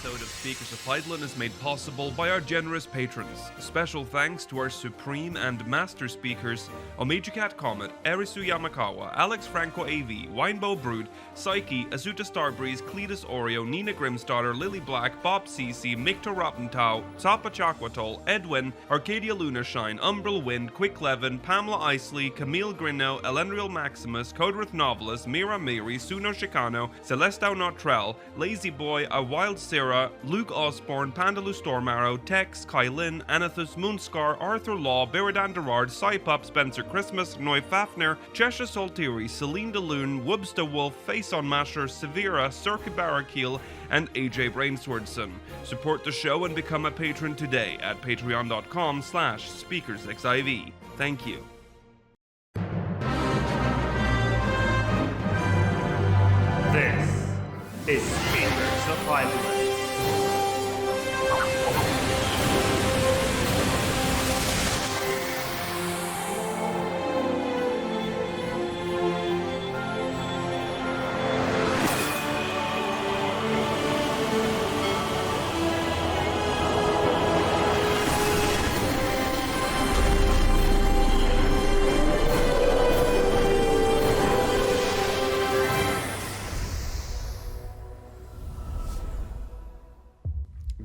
episode of Speakers of Eidolon is made possible by our generous patrons. Special thanks to our supreme and master speakers, Omega Cat Comet, Erisu Yamakawa, Alex Franco AV, Winebow Brood, Psyche, Azuta Starbreeze, Cletus Oreo, Nina Grimstarter, Lily Black, Bob CC, Mikto Rapentau, Sapa Chakwatol, Edwin, Arcadia Lunarshine, Umbral Wind, Quick Levin, Pamela Isley, Camille Grino, Elendriel Maximus, Codrith Novelist, Mira Miri, Suno Chicano, Celestau Notrell, Lazy Boy, A Wild Sarah, Luke Osborne, Pandaloo Stormarrow, Tex, Kylin, Anathus Moonscar, Arthur Law, Beridan Derard, Cypup, Spencer Christmas, Noy Fafner, Cheshire Soltiri, Celine DeLune, Wubsta Wolf, Face on Masher, Severa, Circuit Barakeel, and AJ Brainswordson. Support the show and become a patron today at patreon.com/speakersxiv. Thank you. This is Speakers of Eidolon.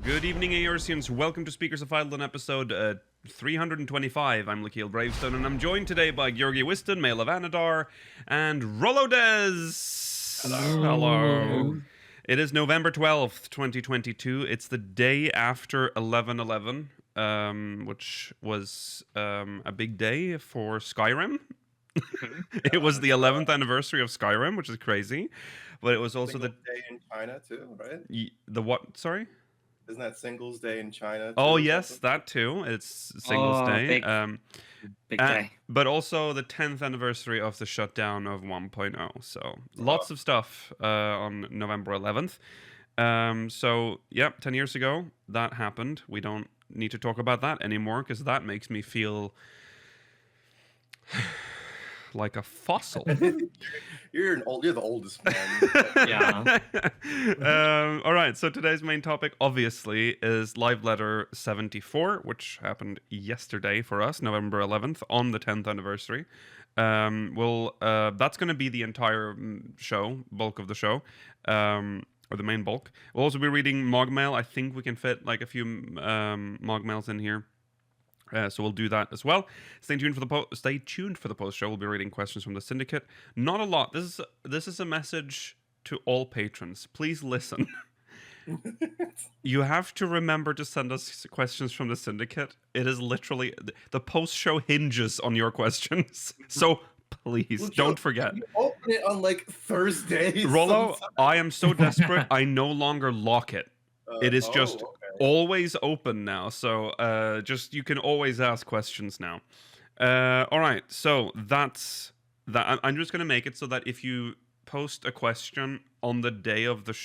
Good evening, Eorzeans. Welcome to Speakers of Eidolon episode 325. I'm Lakeel Bravestone, and I'm joined today by Georgi Wiston, Mail of Anadar, and Rollo Des. Hello. It is November 12th, 2022. It's the day after 11/11, which was a big day for Skyrim. It was the 11th anniversary of Skyrim, which is crazy. But it was also Singles Day in China too, right? The what? Sorry? Isn't that Singles Day in China? Oh yes, that too. It's Singles Day. Big day. But also the 10th anniversary of the shutdown of 1.0. So lots of stuff on November 11th. So yeah, 10 years ago that happened. We don't need to talk about that anymore because that makes me feel like a fossil. You're the oldest man. Yeah. All right, so today's main topic obviously is Live Letter 74, which happened yesterday for us, November 11th, on the 10th anniversary. That's going to be the entire show, bulk of the show, or the main bulk. We'll also be reading MogMail. I think we can fit like a few MogMails in here. So we'll do that as well. Stay tuned for the post show. We'll be reading questions from the syndicate. Not a lot. This is a message to all patrons. Please listen. You have to remember to send us questions from the syndicate. It is literally the post show hinges on your questions. So please don't forget. You open it on like Thursdays. Rollo, I am so desperate. I no longer lock it. It is just always open now, so just you can always ask questions now. All right, so that's that. I'm just gonna make it so that if you post a question on the day of the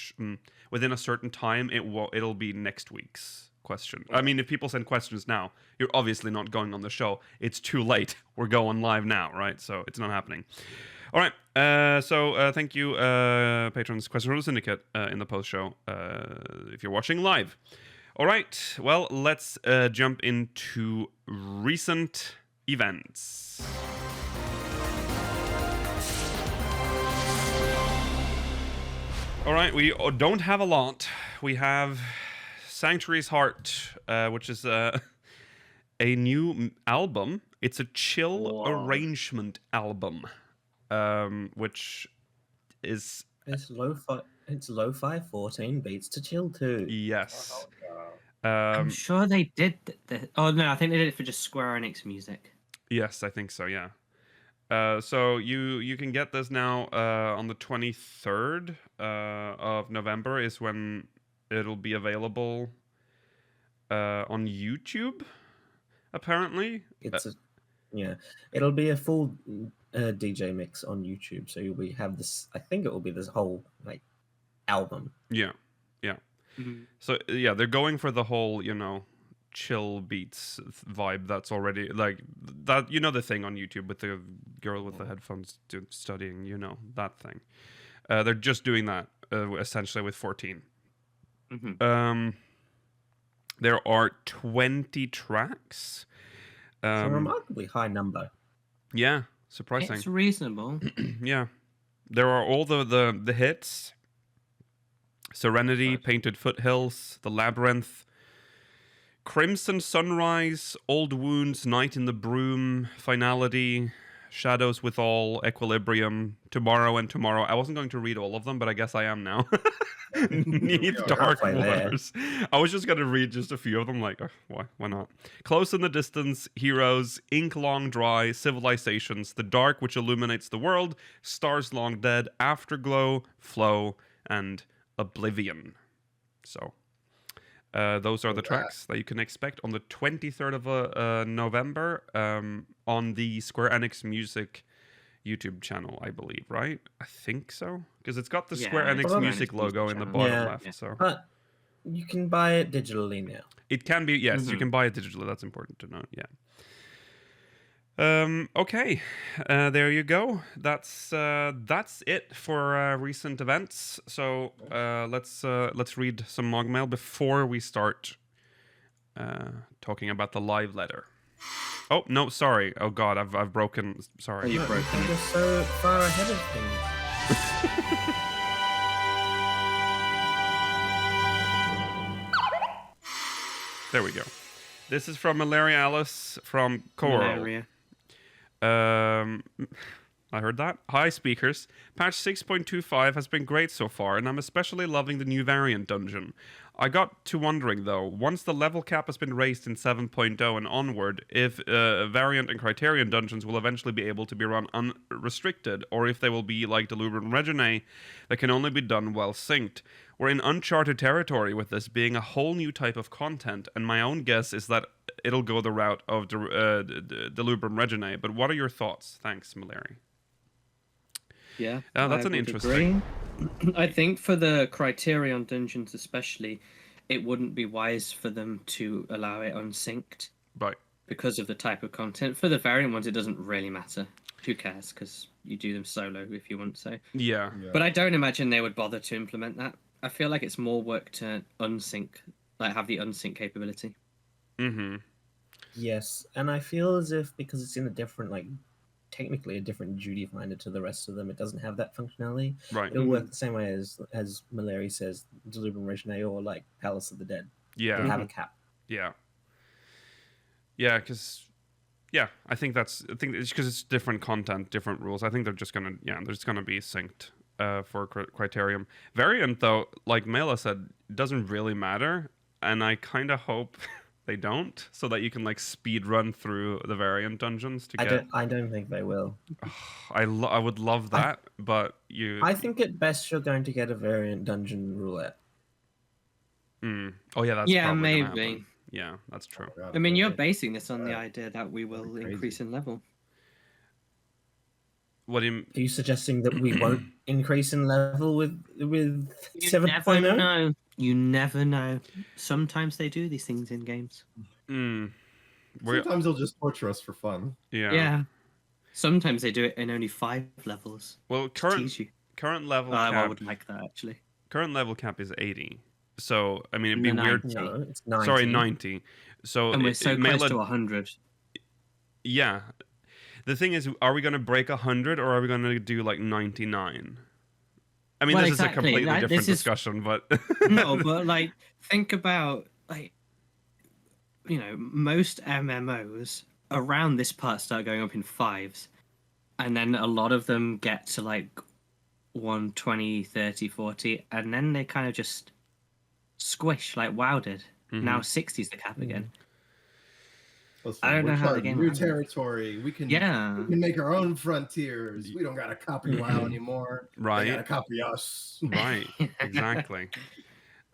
within a certain time, it'll be next week's question. I mean, if people send questions now, you're obviously not going on the show. It's too late. We're going live now, right? So it's not happening. All right, so thank you, patrons. Question from the Syndicate in the post-show, if you're watching live. All right, well, let's jump into recent events. All right, we don't have a lot. We have Sanctuary's Heart, which is a new album. It's a chill arrangement album. Which is it's lo-fi 14 beats to chill to. Yes. I'm sure they did oh no, I think they did it for just Square Enix music. Yes, I think so, yeah. So you can get this now on the 23rd of November is when it'll be available on YouTube, apparently. It'll be a full DJ mix on YouTube, so you'll have this. I think it will be this whole like album. Yeah. Mm-hmm. So yeah, they're going for the whole chill beats vibe. That's already like that. The thing on YouTube with the girl with the headphones studying. That thing. They're just doing that essentially with 14. There are 20 tracks. It's a remarkably high number. Yeah, surprising. It's reasonable. Yeah. There are all the hits. Serenity, Painted Foothills, The Labyrinth, Crimson Sunrise, Old Wounds, Night in the Broom, Finality, Shadows Withal, Equilibrium, Tomorrow and Tomorrow. I wasn't going to read all of them, but I guess I am now. Neath Dark Waters. I was just going to read just a few of them, like, why not? Close in the Distance, Heroes, Ink Long Dry, Civilizations, The Dark Which Illuminates the World, Stars Long Dead, Afterglow, Flow, and Oblivion. So those are the tracks that you can expect on the 23rd of November on the Square Enix Music YouTube channel, I believe, right? I think so, because it's got the Square Enix Music logo in the bottom left. So, but you can buy it digitally now. It can be, yes, you can buy it digitally. That's important to note. Yeah. Okay, there you go. That's it for recent events. So let's read some MogMail before we start talking about the live letter. Oh no, sorry. Oh God, I've broken. Sorry, You've broken. You're so far ahead of things. There we go. This is from Malaria Alice from Coral. Malaria. I heard that. Hi, speakers. Patch 6.25 has been great so far, and I'm especially loving the new variant dungeon. I got to wondering, though, once the level cap has been raised in 7.0 and onward, if variant and criterion dungeons will eventually be able to be run unrestricted, or if they will be like Delubrum and Regine that can only be done well synced. We're in uncharted territory with this being a whole new type of content, and my own guess is that it'll go the route of Delubrum Regine. But what are your thoughts? Thanks, Malari. Yeah, that's I an would interesting. agree. I think for the Criterion dungeons especially, it wouldn't be wise for them to allow it unsynced. Right. Because of the type of content. For the variant ones, it doesn't really matter. Who cares? Because you do them solo if you want to. Yeah. But I don't imagine they would bother to implement that. I feel like it's more work to unsync, like have the unsync capability. Mm-hmm. Yes, and I feel as if because it's in a different, like, technically a different duty finder to the rest of them, it doesn't have that functionality. Right. It'll work the same way as Malari says, Delubrum Regine or like Palace of the Dead. Yeah. It'll have a cap. Yeah. Yeah, because I think it's because it's different content, different rules. I think they're just gonna be synced for Criterion. Variant though, like Mela said, doesn't really matter, and I kind of hope they don't, so that you can like speed run through the variant dungeons to get. I don't think they will. I would love that, but I think at best you're going to get a variant dungeon roulette. Oh yeah, that's yeah, probably maybe. gonna happen. Yeah, that's true. I mean, you're basing this on the idea that we will increase in level. What do you? Are you suggesting that we won't increase in level with You 7.0? never know. You never know. Sometimes they do these things in games. Sometimes they'll just torture us for fun. Yeah. Sometimes they do it in only 5 levels. Well, Tease you. current level cap. I would like that actually. Current level cap is 80. So I mean, it'd be weird. No, it's 90. Sorry, 90. So And we're so may close to 100. Yeah. The thing is, are we going to break 100 or are we going to do like 99? I mean, Well, this exactly. is a completely This different is- discussion, but No, but like, think about like, most MMOs around this part start going up in 5s, and then a lot of them get to like 120, 30, 40, and then they kind of just squish like WoW did. Now 60 is the cap again. Listen, I don't know we're how the charting game new runs. territory. We can make our own frontiers. We don't gotta copy WoW anymore. Right. They gotta copy us. right, exactly.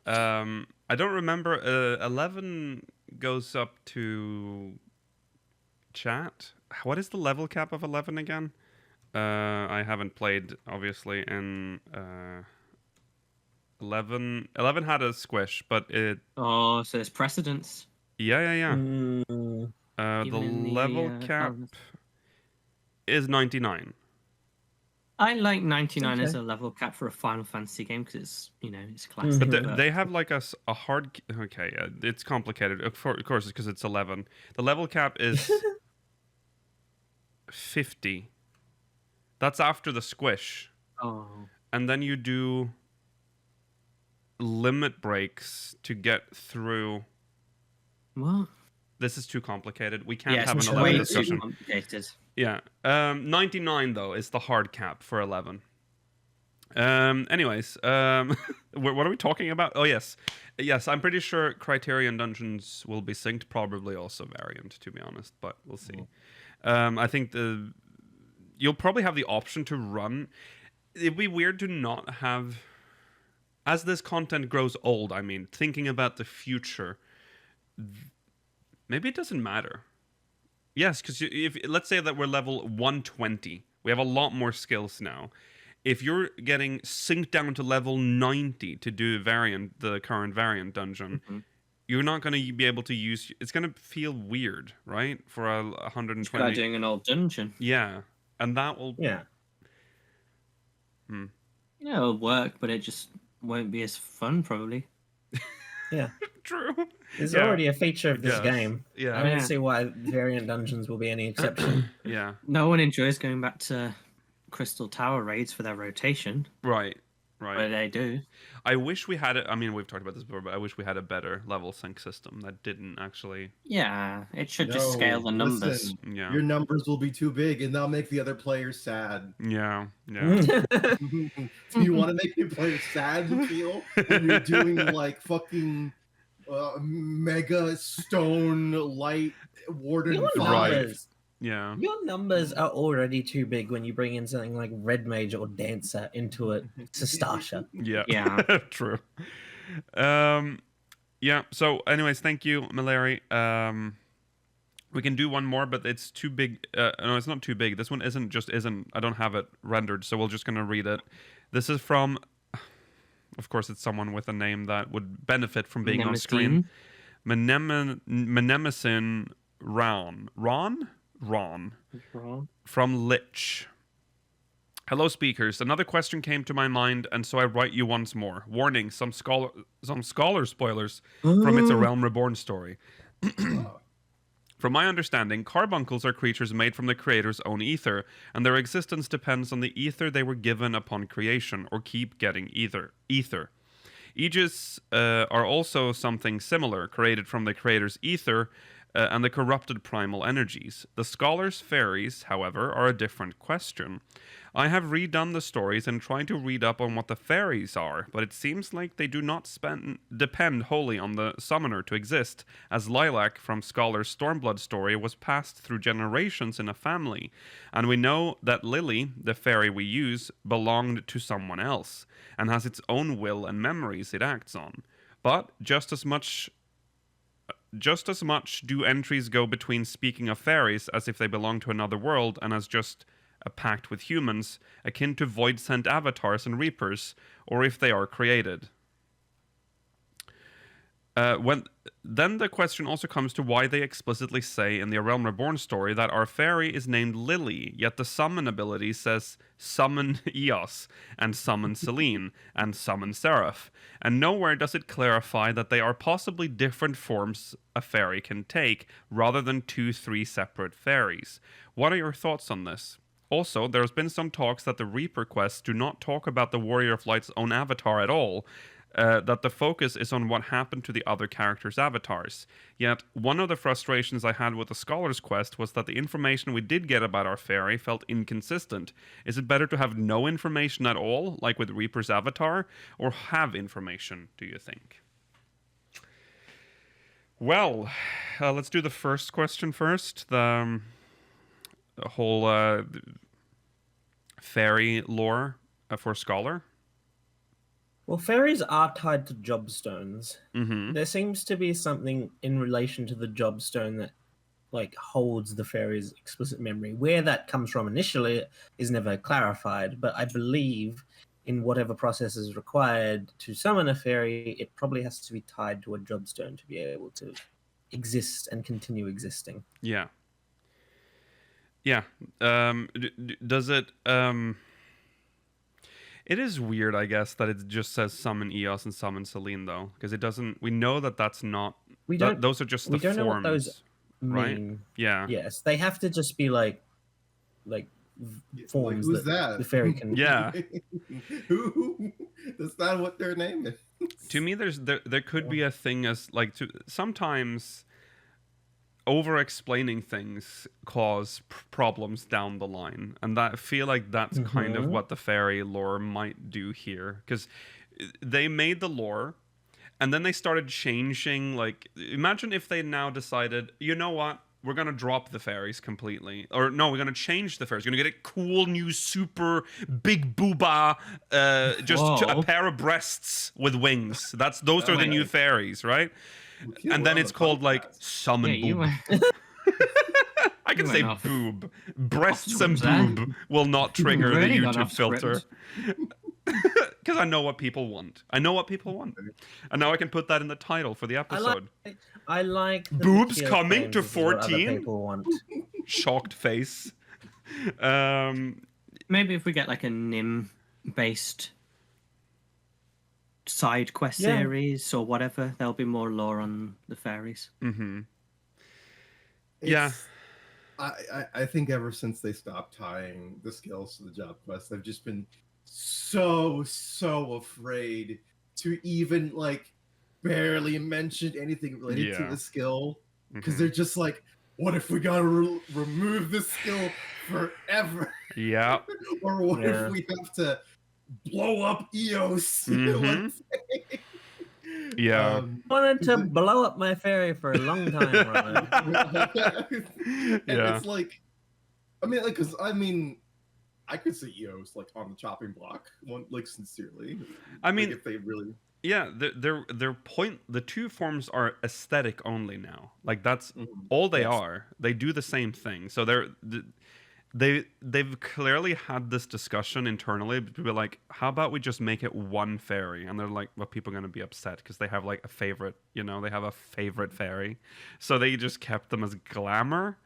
I don't remember. 11 goes up to chat. What is the level cap of 11 again? I haven't played, obviously, in 11. 11 had a squish, but it. Oh, so there's precedence. Yeah. Mm, The Even in the, level cap is 99. I like 99 as Okay. a level cap for a Final Fantasy game because it's, it's classic. But they have like a hard. Okay, it's complicated. Of course, because it's 11. The level cap is 50. That's after the squish. Oh. And then you do limit breaks to get through. What? This is too complicated. We can't Yeah, have it's an way 11 too discussion. complicated. Yeah. 99 though is the hard cap for 11. Anyways, what are we talking about? Oh yes, I'm pretty sure Criterion Dungeons will be synced, probably also Variant, to be honest, but we'll see. I think you'll probably have the option to run. It'd be weird to not have, as this content grows old. I mean, thinking about the future, maybe it doesn't matter. Yes, because if let's say that we're level 120, we have a lot more skills now. If you're getting synced down to level 90 to do the current variant dungeon, you're not going to be able to use. It's going to feel weird, right? For a 120. Try doing an old dungeon. Yeah, and that will. Yeah. Yeah, it'll work, but it just won't be as fun, probably. Yeah. True. There's already a feature of this game. Yeah. I don't see why Variant Dungeons will be any exception. Yeah. No one enjoys going back to Crystal Tower raids for their rotation. Right. But they do. I wish we had it. I mean, we've talked about this before, but I wish we had a better level sync system that didn't actually. Yeah, it should just scale the numbers. Listen, Yeah. your numbers will be too big, and they'll make the other players sad. Yeah. Do you want to make your players sad to feel when you're doing like fucking mega stone light warden Your Right. numbers, Yeah. your numbers are already too big when you bring in something like Red Mage or Dancer into it. Sastasha. Yeah. Yeah. True. Yeah. So, anyways, thank you, Malari. We can do one more, but it's too big. No, it's not too big. This one isn't. I don't have it rendered, so we're just gonna read it. This is from. Of course, it's someone with a name that would benefit from being on screen. Menemesin Ron. From Lich. Hello, speakers. Another question came to my mind, and so I write you once more. Warning: some scholar spoilers from It's a Realm Reborn story. From my understanding, carbuncles are creatures made from the creator's own ether, and their existence depends on the ether they were given upon creation, or keep getting ether. Aegis are also something similar, created from the creator's ether and the corrupted primal energies. The scholar's fairies, however, are a different question. I have redone the stories and tried to read up on what the fairies are, but it seems like they do not depend wholly on the summoner to exist, as Lilac from Scholar's Stormblood story was passed through generations in a family, and we know that Lily, the fairy we use, belonged to someone else, and has its own will and memories it acts on. But just as much do entries go between speaking of fairies as if they belong to another world and as just a pact with humans, akin to void-sent avatars and reapers, or if they are created. Then the question also comes to why they explicitly say in the A Realm Reborn story that our fairy is named Lily, yet the summon ability says summon Eos, and summon Selene, and summon Seraph, and nowhere does it clarify that they are possibly different forms a fairy can take, rather than 2-3 separate fairies. What are your thoughts on this? Also, there's been some talks that the Reaper quests do not talk about the Warrior of Light's own avatar at all, that the focus is on what happened to the other characters' avatars. Yet, one of the frustrations I had with the Scholar's Quest was that the information we did get about our fairy felt inconsistent. Is it better to have no information at all, like with Reaper's avatar, or have information, do you think? Well, let's do the first question first. The whole fairy lore for Scholar. Well, fairies are tied to jobstones. Mm-hmm. There seems to be something in relation to the jobstone that, like, holds the fairy's explicit memory. Where that comes from initially is never clarified, but I believe in whatever process is required to summon a fairy, it probably has to be tied to a jobstone to be able to exist and continue existing. Yeah. Yeah. Does it? It is weird, I guess, that it just says summon Eos and summon Selene, though, because it doesn't. We know that that's not. We don't. Those are just the We don't forms, know what those right? mean. Yeah. Yes, they have to just be like forms who's that that? the fairy can. Yeah. Who? That's not what their name is. To me, there could be a thing as like sometimes over-explaining things cause problems down the line, and that I feel like that's kind of what the fairy lore might do here, because they made the lore and then they started changing. Like, imagine if they now decided, you know what, we're gonna drop the fairies completely, or no, we're gonna change the fairies, we're gonna get a cool new super big booba, just a pair of breasts with wings. Those are the new fairies, right? And then it's called like summon boob. I can say boob. Breasts and boob will not trigger the YouTube filter. Because I know what people want. And now I can put that in the title for the episode. I like boobs coming to claims is what other 14. people want. Shocked face. Maybe if we get like a Nim based side quest series or whatever, there'll be more lore on the fairies. Yeah. I think ever since they stopped tying the skills to the job quest, I've just been so afraid to even like barely mention anything related to the skill, because they're just like, what if we gotta remove this skill forever? Yeah. Or what if we have to blow up Eos? Yeah. Wanted to blow up my fairy for a long time, Ryan. And it's like, because I could see Eos like on the chopping block, like sincerely. Like, if they really. Yeah, their point. The two forms are aesthetic only now. Like that's all they are. They do the same thing. So they've clearly had this discussion internally to be like, how about we just make it one fairy? And they're like, well, people are gonna be upset because they have like a favorite. They have a favorite fairy, so they just kept them as glamour.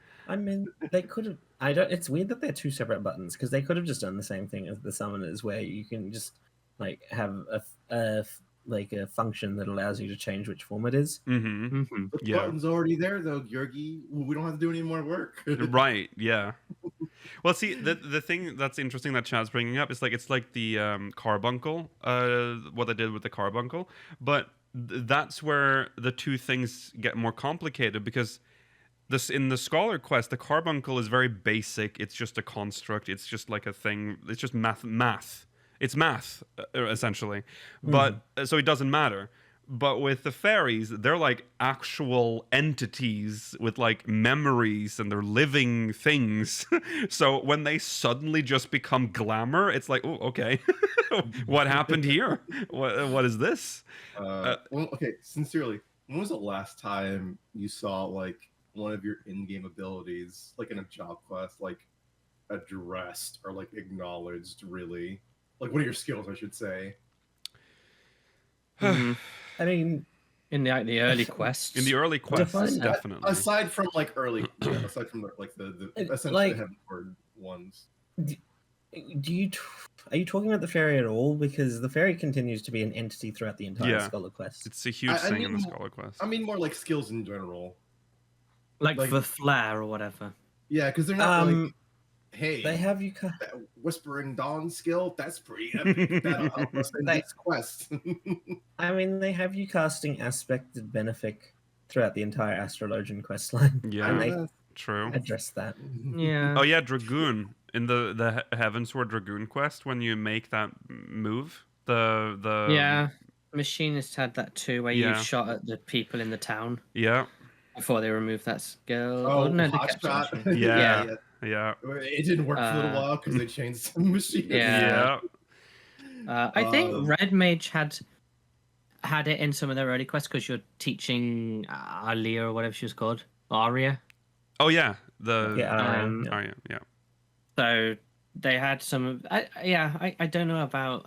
They could have. It's weird that they're two separate buttons, because they could have just done the same thing as the summoners, where you can just like have a function that allows you to change which form it is. The button's already there, though, Georgi. We don't have to do any more work. Right? Yeah. Well, see, the thing that's interesting that Chad's bringing up is like it's like the carbuncle, what they did with the carbuncle, but that's where the two things get more complicated, because in the Scholar quest, the carbuncle is very basic. It's just a construct. It's just like a thing. It's just math. It's math, essentially. But so it doesn't matter. But with the fairies, they're like actual entities with like memories, and they're living things. So when they suddenly just become glamour, it's like, oh, okay. What happened here? What is this? Well, okay, sincerely, when was the last time you saw like one of your in-game abilities, like in a job quest, like addressed or like acknowledged, really? Like one of your skills, I should say. In the early quests. In the early quests, definitely. Aside from like early, aside from the essentially like, heavenward ones. Are you talking about the fairy at all? Because the fairy continues to be an entity throughout the entire Scholar quest. It's a huge thing in the Scholar quest. I mean, more like skills in general. Like the flair or whatever. Yeah, because they're not like, hey, they have you that Whispering Dawn skill, that's pretty epic. That'll help us in this quest. They have you casting Aspected Benefic throughout the entire Astrologian quest line. Yeah, and they true. address that. Yeah. Oh yeah, Dragoon. In the Heavensward Dragoon quest, when you make that move, the Machinist had that too, where you shot at the people in the town. Yeah. Before they removed that skill. Oh, no, hot shot. Yeah. It didn't work for a little while because they changed the machine. Yeah. I think Red Mage had it in some of their early quests, because you're teaching Alia or whatever she was called, Aria. Oh yeah, Aria. Yeah. So they had some of. I don't know about.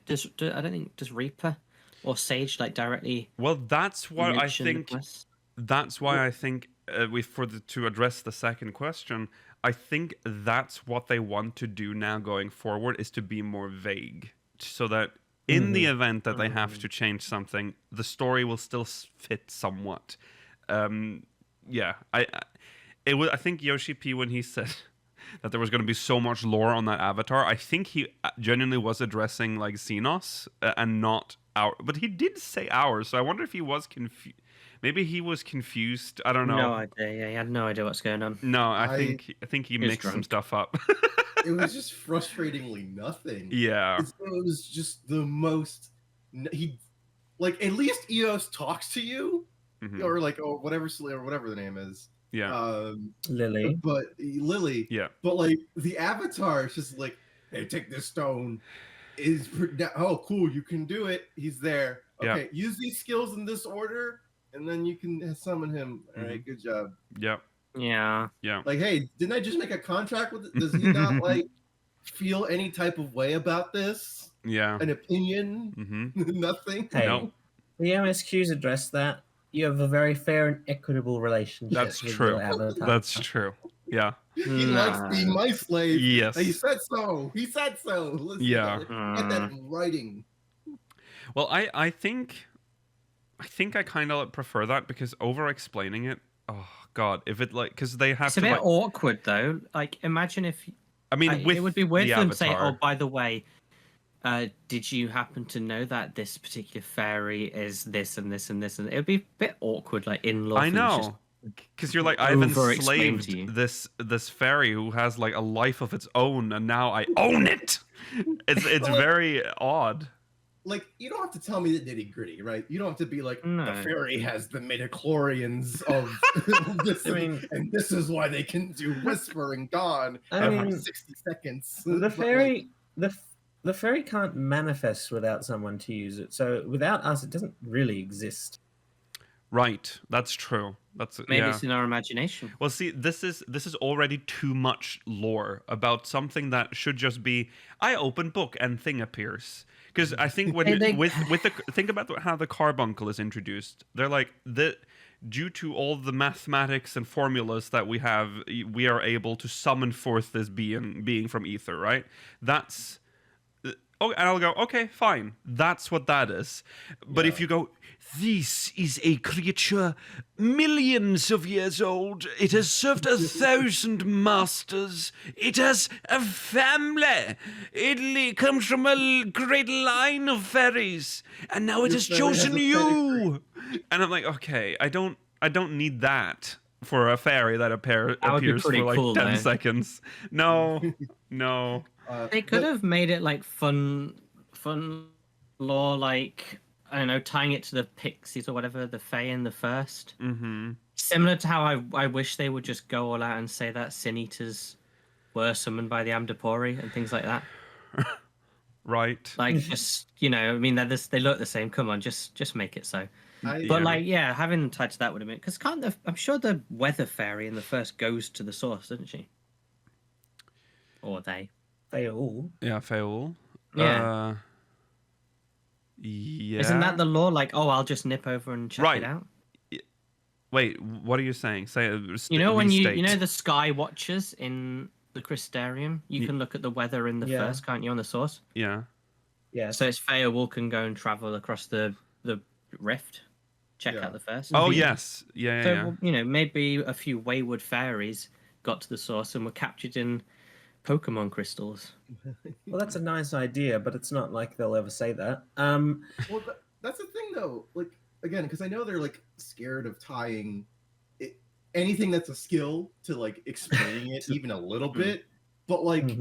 I don't think does Reaper or Sage like directly. Well, that's what I think. That's why I think to address the second question, I think that's what they want to do now going forward, is to be more vague, so that in the event that they have to change something, the story will still fit somewhat. Yeah, I think Yoshi P, when he said that there was going to be so much lore on that avatar, I think he genuinely was addressing like Xenos and not our. But he did say ours, so I wonder if he was confused. Maybe he was confused. I don't know. No idea. Yeah, he had no idea what's going on. No, I think he mixed some drunk. stuff up. It was just frustratingly nothing. Yeah. It was just the most. He, like, at least EOS talks to you, or like, or whatever the name is. Yeah. Lily. But Lily. Yeah. But like the avatar is just like, hey, take this stone. Oh, cool, you can do it. He's there. Okay, use these skills in this order, and then you can summon him. All right, good job. Yep. Yeah. Yeah. Like, hey, didn't I just make a contract with it? Does he not like feel any type of way about this? Yeah. An opinion? Nothing. Hey, Nope. the MSQs address that. You have a very fair and equitable relationship. That's with true. your avatar. That's true. Yeah. He likes being my slave. Yes. He said so. He said so. Listen, Yeah. Get that in writing. Well, I think I kind of prefer that, because over explaining it, oh god, if it like, because they have It's to a bit like, awkward though. Like, imagine if I mean, with it would be weird the for them to say, avatar. "Oh, by the way, did you happen to know that this particular fairy is this and this and this?" And it would be a bit awkward, like in law. I know, because you're like, I've over-explain to you. enslaved this fairy who has like a life of its own, and now I own it. It's very odd. Like, you don't have to tell me the nitty gritty, right? You don't have to be like, No. the fairy has the midichlorians of this, and this is why they can do whisper and gone every 60 seconds. The But, fairy, the fairy can't manifest without someone to use it. So without us, it doesn't really exist. Right. That's true. That's Maybe it's in our imagination. Well, see, this is already too much lore about something that should just be, I open book and thing appears. Because I think when think about how the carbuncle is introduced, they're like due to all the mathematics and formulas that we have, we are able to summon forth this being from ether, right? That's and I'll go, okay, fine, that's what that is. But if you go, this is a creature millions of years old. It has served 1,000 masters. It has a family. It comes from a great line of fairies, and now it has chosen you. And I'm like, okay, I don't need that for a fairy that appears for like cool, 10 though. seconds. No. They could have made it like fun lore, like, I don't know, tying it to the pixies or whatever, the Fae in the first. Mm-hmm. Similar to how I wish they would just go all out and say that Sin Eaters were summoned by the Amdapori and things like that. Right. Like, just, you know, I mean, they look the same. Come on, just make it so. I, But like, yeah, having them tied to that would have been, because I'm sure the Weather Fairy in the first goes to the source, doesn't she? Or they? They all. Yeah, Faol. Yeah. Yeah. Isn't that the law? Like, oh, I'll just nip over and check it out. Wait, what are you saying? Say it. You know when you know the Sky Watchers in the Crystarium, you can look at the weather in the first, can't you, on the source? Yeah. Yeah. So it's Feowul can go and travel across the rift, check out the first. Oh yes, yeah. So you know, maybe a few wayward fairies got to the source and were captured in Pokemon crystals. Well, that's a nice idea, but it's not like they'll ever say that. Well, that's the thing, though. Like, again, because I know they're like scared of tying anything that's a skill to like explaining it even a little bit. But like,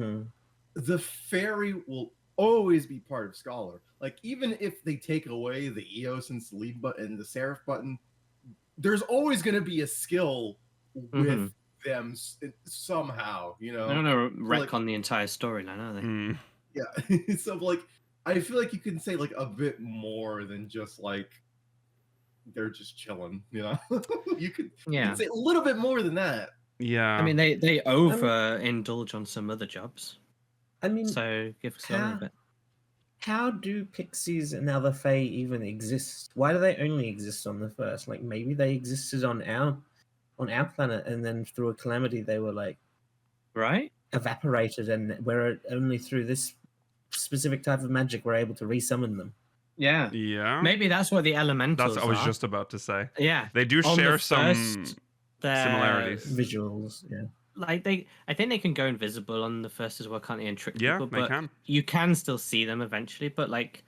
the fairy will always be part of Scholar. Like, even if they take away the Eos and Sleep button, the Seraph button, there's always going to be a skill with them somehow, you know. I don't know, wreck like, on the entire storyline, are they? Yeah. So like, I feel like you can say like a bit more than just like they're just chilling, you know. you could say a little bit more than that. Yeah. I mean, they overindulge on some other jobs. I mean, so give Scholar a bit. How do pixies and other fae even exist? Why do they only exist on the first? Like, maybe they existed on our planet, and then through a calamity they were like right? evaporated, and we're only through this specific type of magic we're able to resummon them. Yeah. Yeah. Maybe that's what the elementals That's I was are. just about to say. Yeah. They do On the share some first, they're- similarities. Visuals, yeah. Like I think they can go invisible on the first as well, can't they? And trick Yeah, people, they but can. you can still see them eventually. But like,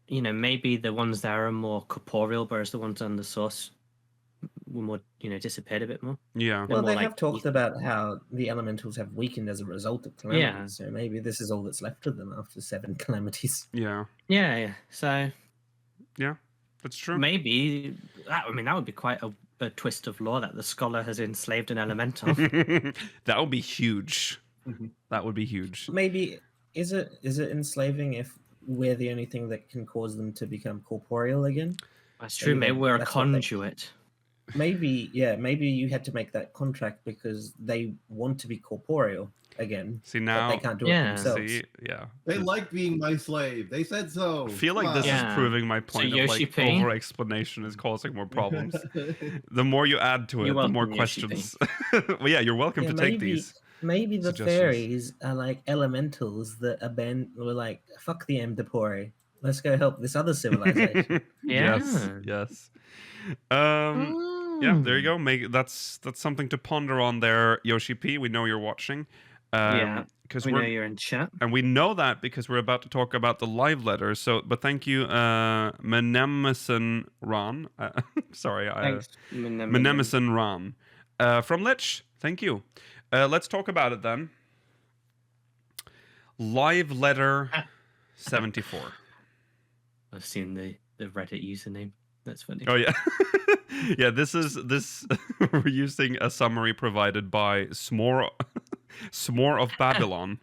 you know, maybe the ones there are more corporeal, whereas the ones on the source were more, you know, disappeared a bit more. Yeah. Well, more they like have talked ether. about how the elementals have weakened as a result of calamities, Yeah. so maybe this is all that's left of them after 7 calamities. Yeah. Yeah. So Yeah. That's true. maybe that would be quite a twist of lore that the scholar has enslaved an elemental. That would be huge. Mhm. That would be huge. Maybe is it enslaving if we're the only thing that can cause them to become corporeal again? That's true. Maybe Maybe we're a that's what they- conduit. Maybe you had to make that contract because they want to be corporeal again, See but now. they can't do Yeah. it themselves. See, yeah. They like being my slave. They said so. I feel like Come this on. Yeah. is proving my point of Yoshi like P? over explanation is causing more problems. The more you add to it, You're the more welcome, Yoshi P. questions. Well, yeah, you're welcome Yeah, to take these. Maybe the suggestions. fairies are like elementals that were like, fuck the Mdapore. Let's go help this other civilization. Yes, Yeah. yes. Yeah, there you go. That's something to ponder on there, Yoshi P. We know you're watching. Yeah, because We know you're in chat. and we know that because we're about to talk about the live letters. So, but thank you, Menemison Ran. Sorry, Thanks, Menemison Ran from Lich. Thank you. Let's talk about it then. Live letter 74. I've seen the Reddit username. That's funny. Oh yeah. Yeah, this we're using a summary provided by S'more of Babylon.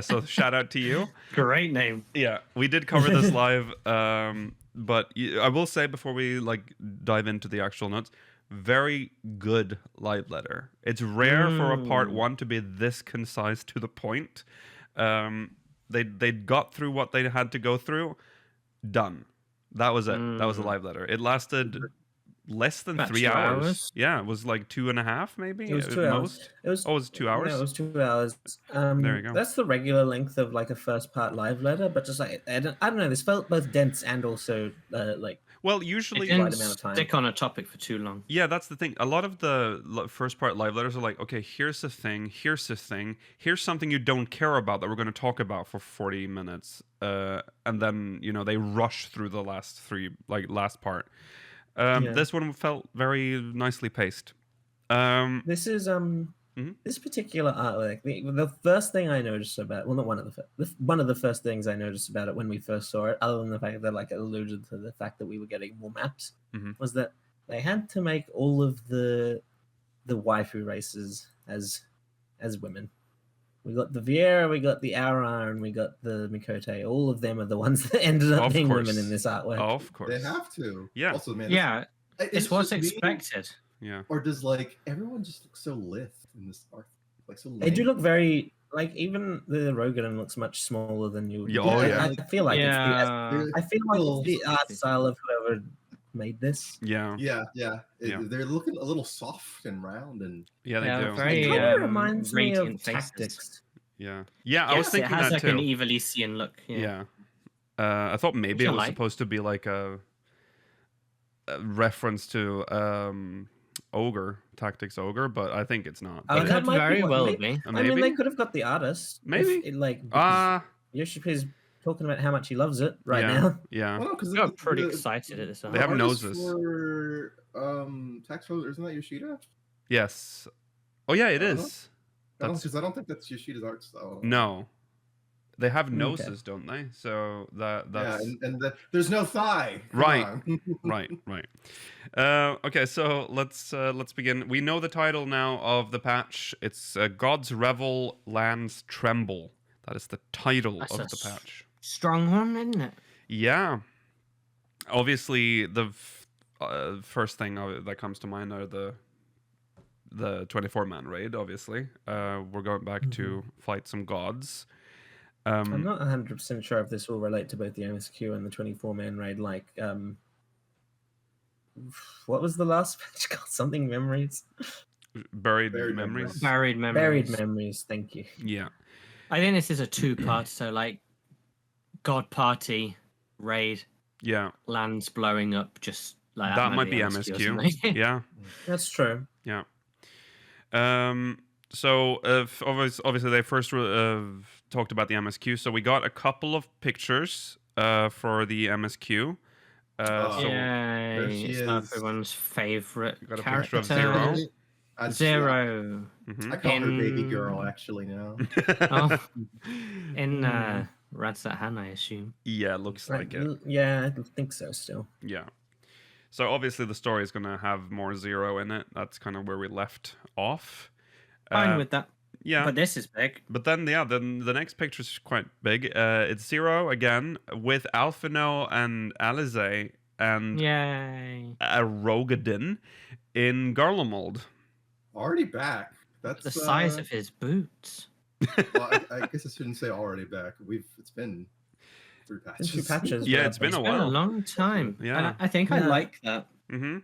So shout out to you. Great name. Yeah, we did cover this live, but I will say before we like dive into the actual notes, very good live letter. It's rare for a part 1 to be this concise to the point. They got through what they had to go through. Done. That was it. That was a live letter. It lasted less than About 3 2 hours. hours? Yeah, it was like 2.5 maybe. It was at 2 hours. most. It was, Oh, it was 2 hours. No, it was 2 hours. There you go. That's the regular length of like a first part live letter, but just like I don't know. This felt both dense and also like Well, It usually, Right didn't amount of time. stick on a topic for too long. yeah, that's the thing. A lot of the first part live letters are like, okay, here's the thing, here's something you don't care about that we're going to talk about for 40 minutes, and then they rush through the last part. Yeah. This one felt very nicely paced. this is this particular artwork. The first thing I noticed about, well, not one of the first things I noticed about it when we first saw it, other than the fact that like it alluded to the fact that we were getting more maps, was that they had to make all of the waifu races as women. We got the Viera, we got the Aura, and we got the Mikote. All of them are the ones that ended up Of being course. women in this artwork. Of course. They have to. Yeah. Also, man. Yeah, it's what's just me, expected. Yeah. Or does like everyone just look so lithe in this art? Like so. They do lame. look very like even the Rogan looks much smaller than you. Yeah, oh, yeah. I feel like Yeah. I feel like it's the art style of whoever made this. Yeah. Yeah. Yeah. They're looking a little soft and round and. Yeah, they Yeah, do. very- It kind of um, reminds me of radiant faces. Tactics. Yeah. Yeah, I was Yes, thinking it has that like too. an Evilisian look. Yeah. I thought maybe Which it I was like. supposed to be like a reference to Ogre, Tactics Ogre, but I think it's not. Oh, But It that could might be very what- well may- be. I mean, Maybe? they could have got the artist. Maybe? Yoshipi's talking about how much he loves it right Yeah. now. Yeah. Well, no, because I'm pretty excited at this. They have artist noses. For Tax Roller, isn't that Yoshida? Yes. Oh yeah, it Uh-huh. is. Because I don't think that's Yoshida's art style. No. They have Okay. noses, don't they? So that's Yeah, and there's no thigh. Come Right. on. right. Okay, so let's begin. We know the title now of the patch. It's God's Revel, Lands Tremble. That is the title That's of a the patch. Strong one, isn't it? Yeah. Obviously, the first thing that comes to mind are the 24-man raid. Obviously, we're going back to fight some gods. I'm not 100% sure if this will relate to both the MSQ and the 24-man raid. Like, what was the last patch called? Something Memories? Buried Buried memories. Buried memories. Buried memories. Thank you. Yeah. I think this is a two-part. So like, God Party raid Yeah. lands blowing up. Just like That might be or MSQ. something. Yeah. That's true. Yeah. So obviously they first talked about the MSQ. So we got a couple of pictures for the MSQ. Oh. So There Yay! she It's is. everyone's favorite We got a character. picture of Zero. Zero. I call her baby In- girl actually now. Oh, in Radset Han, I assume. Yeah, looks like it. Yeah, I think so. Still. Yeah. So obviously the story is going to have more Zero in it. That's kind of where we left off. Fine with that. Yeah. But this is big. But then, then the next picture is quite big. It's Zero again with Alphino and Alize and Yay. a Rogadin in Garlemald. Already back. That's The size of his boots. Well, I guess I shouldn't say already back. It's been 3 patches. 2 patches. Yeah, it's been It's a been a while. long time. Yeah. And I think I Yeah. like that. Mm-hmm.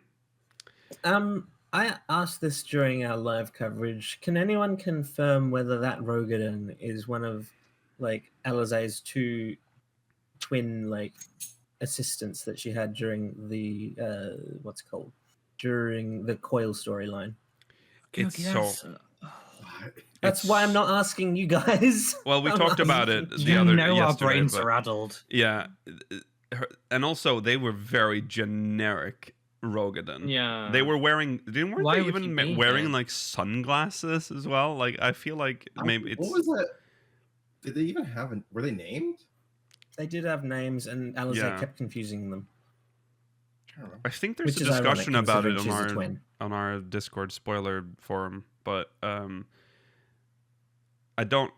I asked this during our live coverage. Can anyone confirm whether that Rogadin is one of like Alize's 2 twin like assistants that she had during the during the Coil storyline? It's Yes. That's why I'm not asking you guys. Well, we I'm talked about asking- it the You other know our yesterday, brains but- are addled. Yeah, and also they were very generic Rogadin. Yeah. They were wearing. Why They would even he be wearing here? like sunglasses as well? Like I feel like maybe it's. What was that? Did they even have were they named? They did have names, and Alize Yeah. kept confusing them. I don't know. I think there's Which a is ironic, discussion about it considering she's a twin. on our Discord spoiler forum, but I don't.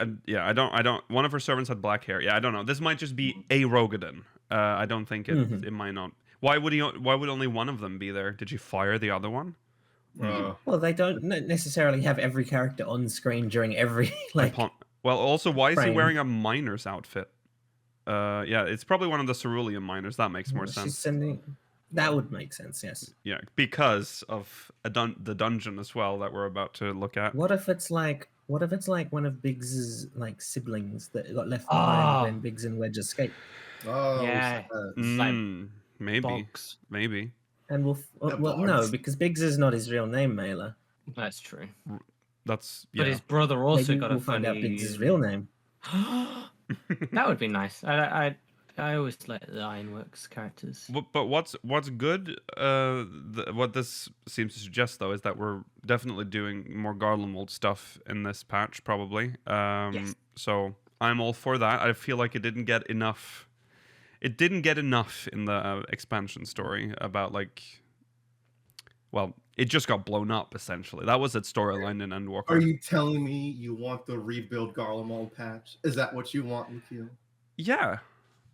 I don't. One of her servants had black hair. Yeah, I don't know. This might just be a Rogadin. I don't think it. Mhm. It might not. Why would he? Why would only one of them be there? Did you fire the other one? Well, they don't necessarily have every character on screen during every like. Well, also, why is he frame. wearing a miner's outfit? Yeah, it's probably one of the cerulean miners. That makes more She's sense. sending. That would make sense. Yes. Yeah, because of the dungeon as well that we're about to look at. What if it's like? What if it's like one of Biggs's like siblings that got left Ah. behind when Biggs and Wedge escaped? Oh, Yeah. Mm, maybe, Bogs. maybe. And well, no, Boggs. because Biggs is not his real name, Mailer. That's true. That's But yeah. his brother also Maybe got we'll a find out funny... Biggs' real name. That would be nice. I always like the Ironworks characters. But what's good? What this seems to suggest though is that we're definitely doing more Garlemald stuff in this patch, probably. Yes. So I'm all for that. I feel like it didn't get enough. It didn't get enough in the expansion story about like. Well, it just got blown up essentially. That was its storyline in Endwalker. Are you telling me you want the rebuild Garlemald patch? Is that what you want, Lucio? Yeah.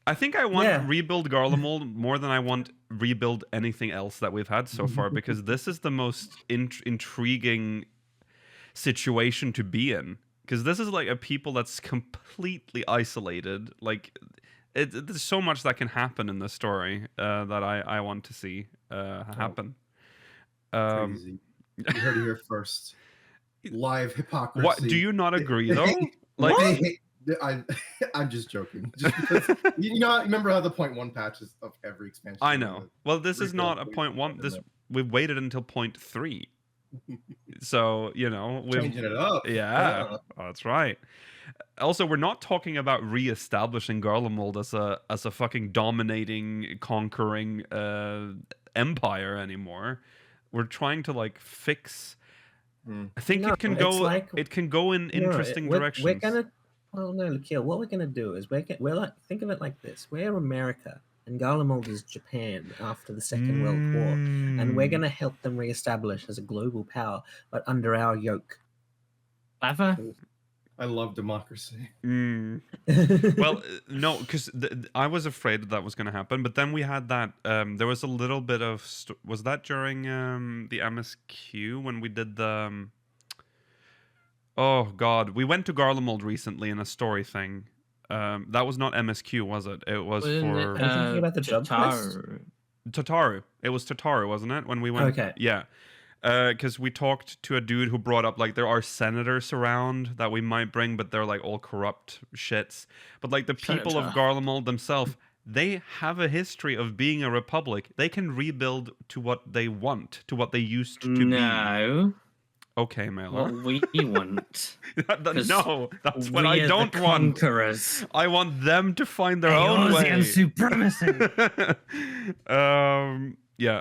I think I want Yeah. rebuild Garlemald more than I want rebuild anything else that we've had so far, because this is the most intriguing situation to be in. Because this is like a people that's completely isolated. Like, there's so much that can happen in the story that I want to see happen. Crazy. You heard it here first. Live hypocrisy. What do you not agree though? Like, I'm just joking. Just because you know, remember how the 0.1 patches of every expansion. I know. Well, this is not a rebuild 0.1. This and we've waited until 0.3. So, you know, we've changing it up. yeah, that's right. Also, we're not talking about re-establishing Garlemald as a fucking dominating, conquering empire anymore. We're trying to like fix. I think No, it can it's go. like- it can go in interesting directions. We're gonna. Well, no, Lucio. What we're gonna do is we're like think of it like this: we're America, and Garlemald is Japan after the Second World War, and we're gonna help them reestablish as a global power, but under our yoke. Clever. I love democracy. Well, no, because I was afraid that was going to happen, but then we had that. There was a little bit of. Was that during the MSQ when we did the? Oh God, we went to Garlemald recently in a story thing. That was not MSQ, was it? It was Wasn't for it, Are you thinking about the job quest? Tataru? Tataru. It was Tataru, wasn't it? When we went. Okay. Yeah. because we talked to a dude who brought up like there are senators around that we might bring, but they're like all corrupt shits. But like the people of Senator. Garlemald themselves, they have a history of being a republic. They can rebuild to what they want, to what they used to be. No, Okay, Mailer. what we want. No, that's what We I are don't the want. conquerors. I want them to find their own way. Eosian supremacy.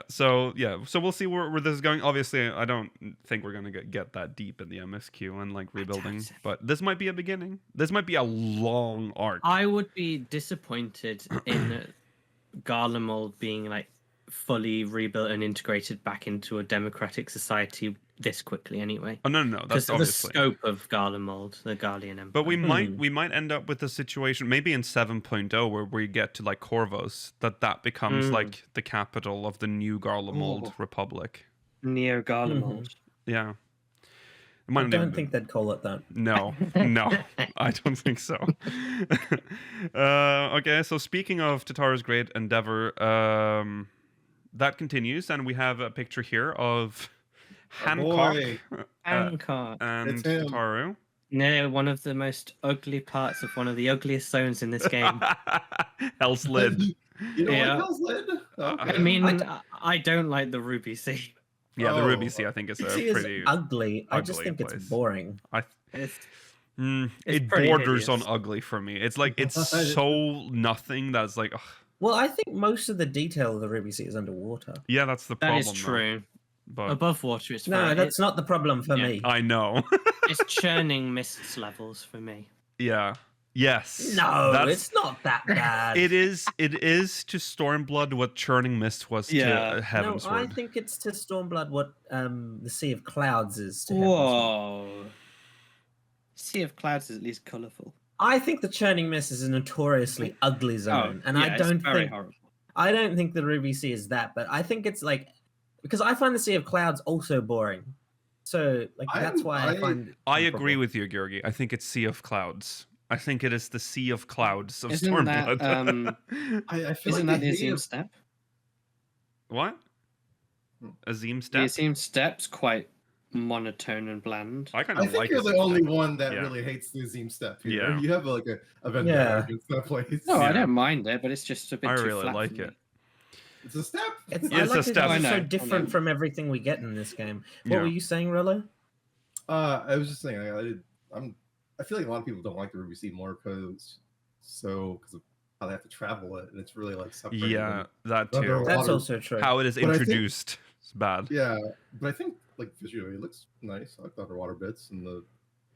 So we'll see where this is going. Obviously, I don't think we're gonna get that deep in the MSQ and like rebuilding, but this might be a beginning. This might be a long arc. I would be disappointed in Garlemald being like fully rebuilt and integrated back into a democratic society this quickly anyway. Oh no, Because that's of the obviously. scope of Garlemald, the Guardian Empire. But we might end up with a situation maybe in 7.0 where we get to like Corvos that becomes like the capital of the new Garlemald Republic. Neo Garlemald. Yeah. It I might not don't even- think they'd call it that. No, I don't think so. Okay, so speaking of Tataru's great endeavor, that continues, and we have a picture here of Hancock boy. Hancock. and It's him. Tataru. No, one of the most ugly parts of one of the ugliest zones in this game. Hell's Lid. You know Yeah. what Hell's Lid? Okay. I mean, I don't like the Ruby Sea. Yeah, the Oh. Ruby Sea, I think, is a It is pretty. ugly. I just ugly think place. it's boring. It's It pretty borders on hideous. ugly for me. It's like it's so nothing that's like, ugh. Well, I think most of the detail of the Ruby Sea is underwater. Yeah, that's the that problem. is though. true. But Above water, it's No, fine. that's not the problem for yeah. me. I know. It's churning mists levels for me. Yeah. Yes. No, That's- it's not that bad. It is to Stormblood what Churning Mist was Yeah. to Heavensward. No, I think it's to Stormblood what the Sea of Clouds is to Heavensward. Whoa. Sea of Clouds is at least colourful. I think the Churning Mist is a notoriously ugly zone, and I it's don't very think horrible. I don't think the Ruby Sea is that, but I think it's like because I find the Sea of Clouds also boring. So like that's why I find I agree with you, Georgi. I think it's Sea of Clouds. I think it is the Sea of Clouds of Isn't that, Stormblood. I feel Isn't like that the the Azim step? What? Azim The Step? Azim step's quite monotone and bland. I kind I of think like you're Azim the only Step. one that Yeah. really hates the Azim step. Yeah. Here. You have like a vendetta Yeah. against that place. No, Yeah. I don't mind it, but it's just a bit I too really flat like for it. me. It's a step. it's, Yeah, I it's like a it step. because I it's know, so I different know. from everything we get in this game. What Yeah. were you saying, Rilla? I was just saying, I feel like a lot of people don't like the Ruby Sea more because of how they have to travel it, and it's really like separated. Yeah, that Well, too. they're That's Water- also true. How it is But I think- introduced is bad. Yeah, but I think like visually it looks nice. I like the underwater bits, and the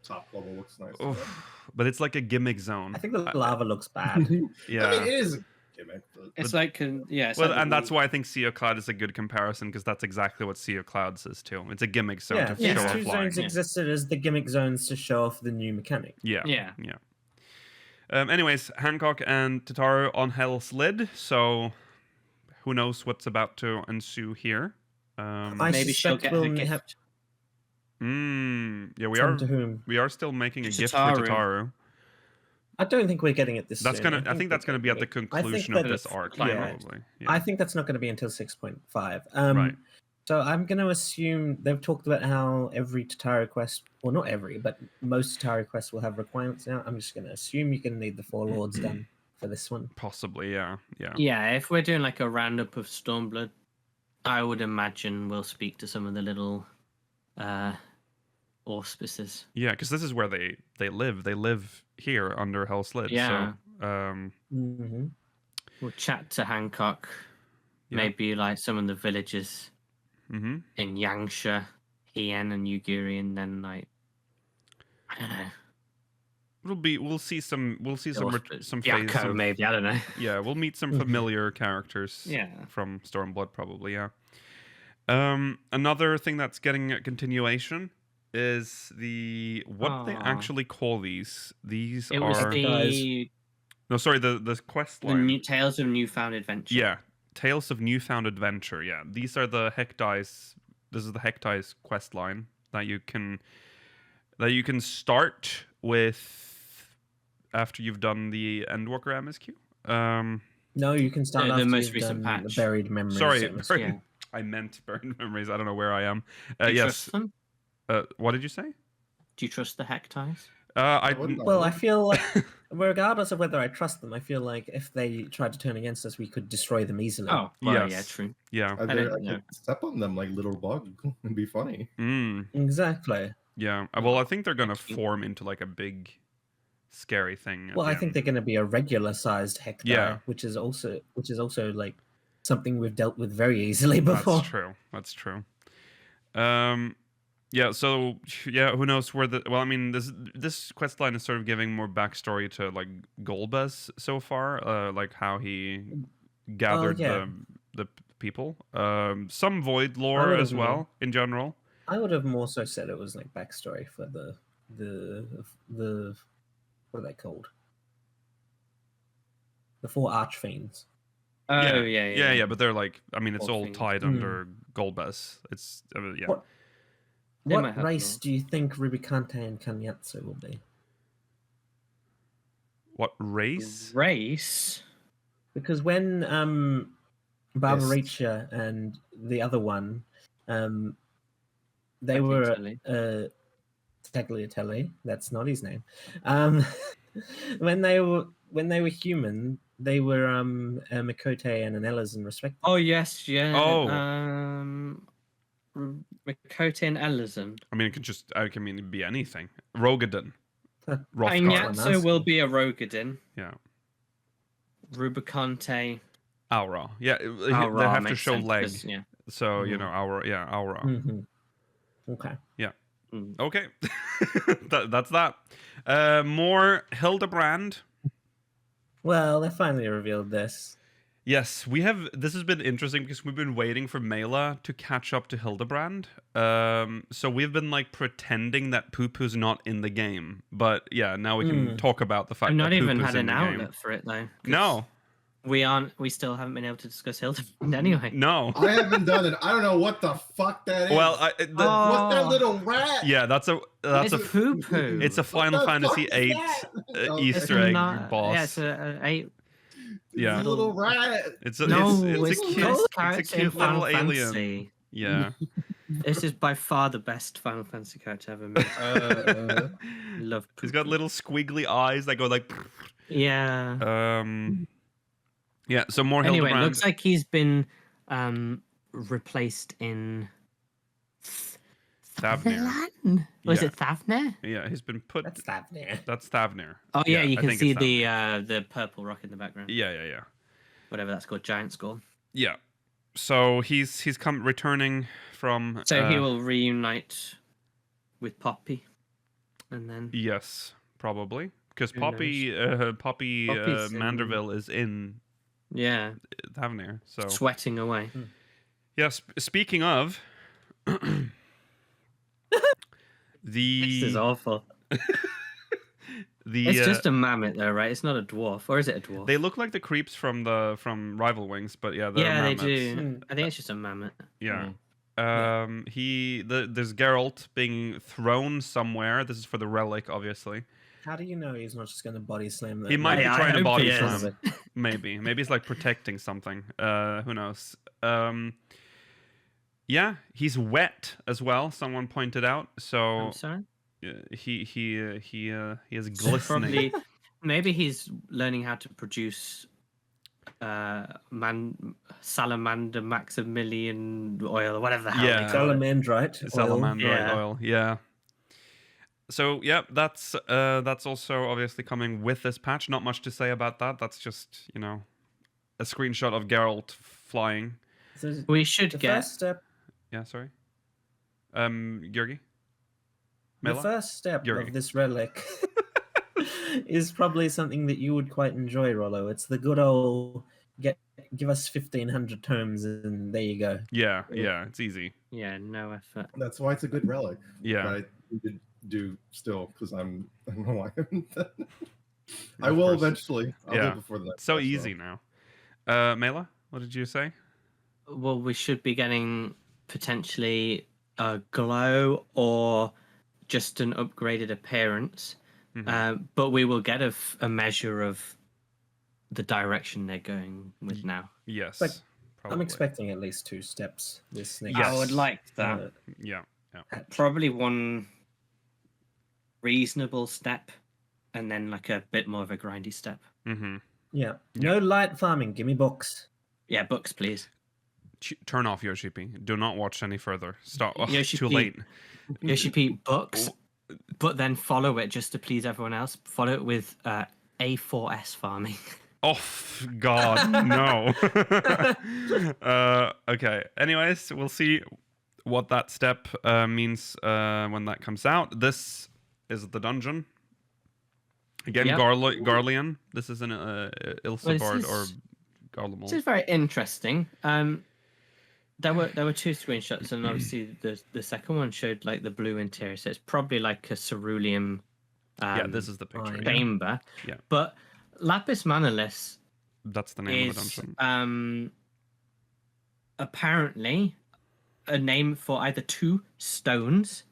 top level looks nice. Oof. But it's like a gimmick zone. I think the lava looks bad. Yeah. I mean, it is a gimmick. But It's like, yeah. It's Well, like and that's the- why I think Sea of Cloud is a good comparison because that's exactly what Sea of Clouds is too. It's a gimmick zone Yeah, to these show off two flying. zones existed as the gimmick zones to show off the new mechanic. Yeah. Yeah. Yeah. Anyways, Hancock and Tataru on Hell's Lid, so who knows what's about to ensue here. I Maybe she'll suspect get we'll her gift. have yeah, some to whom. we are still making a To gift for Tataru. Tataru. I don't think we're getting it this That's soon. gonna I think that's gonna be at the conclusion of that this it's arc, climax. probably. Yeah. I think that's not going to be until 6.5. Right. So I'm going to assume they've talked about how every Tataru quest, well, not every, but most Tataru quests will have requirements now. I'm just going to assume you're going to need the Four Lords done for this one. Possibly, yeah. Yeah. Yeah, if we're doing like a roundup of Stormblood, I would imagine we'll speak to some of the little auspices. Yeah, because this is where they live. They live here under Hell's Lid. Yeah. So Mm-hmm. We'll chat to Hancock, Yeah. maybe like some of the villages hmm in Yangsha, Hien, and Yugiri, and then like I don't know. we'll see some some Yakko, phases. maybe, I don't know. Yeah, we'll meet some Mhm. familiar characters. Yeah. From Stormblood, probably. Yeah. Another thing that's getting a continuation is the what they Aw. actually call these. These It was are the no, sorry, the quest line. new Tales of Newfound Adventure. Yeah, Tales of Newfound Adventure. Yeah, these are the Hecdice. This is the Hecdice quest line that you can start with after you've done the Endwalker MSQ. No, you can start The after most you've recent done patch. the Buried Memories. Sorry, MSQ. sorry. Yeah. I meant burned memories. I don't know where I am. Do you Yes. trust them? What did you say? Do you trust the hectiles? I Well, I feel like, regardless of whether I trust them, I feel like if they tried to turn against us, we could destroy them easily. Oh, well, Yes. yeah, true. Yeah. I don't know. could step on them like little bug. It'd be funny. Exactly. Yeah. Well, I think they're gonna Actually- form into like a big, scary thing. at Well, the I think end. they're going to be a regular-sized hectile, Yeah. which is also like something we've dealt with very easily before. That's true. That's true. Yeah. So yeah, who knows where the? Well, I mean, this quest line is sort of giving more backstory to like Golbez so far, like how he gathered yeah. the people. Some void lore would've as well in general. I would have more so said it was like backstory for the what are they called? The 4 archfiends. Oh, Yeah. But they're like, I mean, it's Four all things. tied under Golbez. It's yeah. What- They might What have race more. do you think Rubicante and Kanyatsu will be? What race? Race? Because when Barbaricha and the other one, they were Tagliatelle. That's not his name. When they were human, they were Mikote and an Elizan respectively. Oh, yes, yeah. Oh. Makote and Ellison. I mean, I can mean be anything. Rogadin. Huh. Rothgar. Anyatsu will be a Rogadin. Yeah. Rubicante. Aura. Yeah, they Aura have to makes show sense, leg. 'cause, yeah. So, you know, Aura. Yeah, Aura. Mhm. Okay. Okay. That's that. More Hildebrand. Well, they finally revealed this. Yes, this has been interesting because we've been waiting for Mela to catch up to Hildebrand. So we've been like pretending that Poo-Poo's not in the game. But yeah, now we can talk about the fact I've that not even Poo-Poo's had in an the game. outlet for it, though. 'cause No. We still haven't been able to discuss Hildebrand anyway. No. I haven't done it. I don't know what the fuck that is. Well, What's that little rat? yeah, that's a It's a poo-poo. it's a Final the Fantasy fuck is VIII that? Oh, It's Easter egg not- boss. Yeah, it's a 8. Yeah. It's a little rat. It's a No, it's it's a the cute, best it's a character in cute little Final alien. Fantasy. Yeah. This is by far the best Final Fantasy character ever made. Love. He's got little squiggly eyes that go like. Yeah. Yeah. So more Anyway, Hildebrand. looks like he's been replaced in Thavnir. Was Yeah. it Thavnir? Yeah, he's been put. That's that there. That's Thavnir. Oh yeah, you I can think see it's Thavnir. the purple rock in the background. Yeah. Whatever that's called, giant skull. Yeah. So he's returning from. So he will reunite with Poppy, and then Yes, probably because Who Poppy Poppy's in- Manderville is in yeah, Thavnir. So sweating away. yes. Speaking of. This is awful. the It's just a mammoth, though, right? It's not a dwarf, or is it a dwarf? they look like the creeps from Rival Wings, but yeah, they're yeah, they mammoths. do. I think it's just a mammoth. Yeah. There's Geralt being thrown somewhere. This is for the relic, obviously. How do you know he's not just going to body slam them? He might be I trying to hope body he is. slam. Maybe he's like protecting something. Who knows? Yeah, he's wet as well. Someone pointed out. So I'm sorry. he is glistening. Probably, maybe he's learning how to produce salamander maximilian oil, or whatever the hell Yeah. they call it. Salamandrite. oil. Salamandrite Yeah. oil. Yeah. So yeah, that's also obviously coming with this patch. Not much to say about that. That's just a screenshot of Geralt flying. So We should the get. first step. Yeah, sorry. Georgi? The Mela? first step Yuri. of this relic is probably something that you would quite enjoy, Rollo. It's the good old give us 1,500 tomes and there you go. Yeah, it's easy. Yeah, no effort. That's why it's a good relic. Yeah. But I need to do still because I don't know why I haven't done it. I Of will course. eventually. I'll do Yeah. it before the next So patch, easy now. Mela, what did you say? Well, we should be getting potentially a glow or just an upgraded appearance. Mhm. But we will get a measure of the direction they're going with now. Yes. But Probably. I'm expecting at least 2 steps this next. I would like that. Yeah. Probably one reasonable step, and then like a bit more of a grindy step. Mm-hmm. Yeah. No light farming. Give me books. Yeah, books, please. Turn off Yoshi-P. Do not watch any further. Stop. Oh, Yoshi-P. too late. Yoshi-P books, but then follow it just to please everyone else. Follow it with A4S farming. Oh God, no. Okay. Anyways, we'll see what that step means when that comes out. This is the dungeon. Again, Yep. Garlean. This is an Ilsabard or Garlemald. This is very interesting. There were 2 screenshots, and obviously the second one showed like the blue interior, so it's probably like a ceruleum. Yeah, this is the picture. Chamber. Yeah. But Lapis Manalus That's the name of the is dungeon. apparently a name for either 2 stones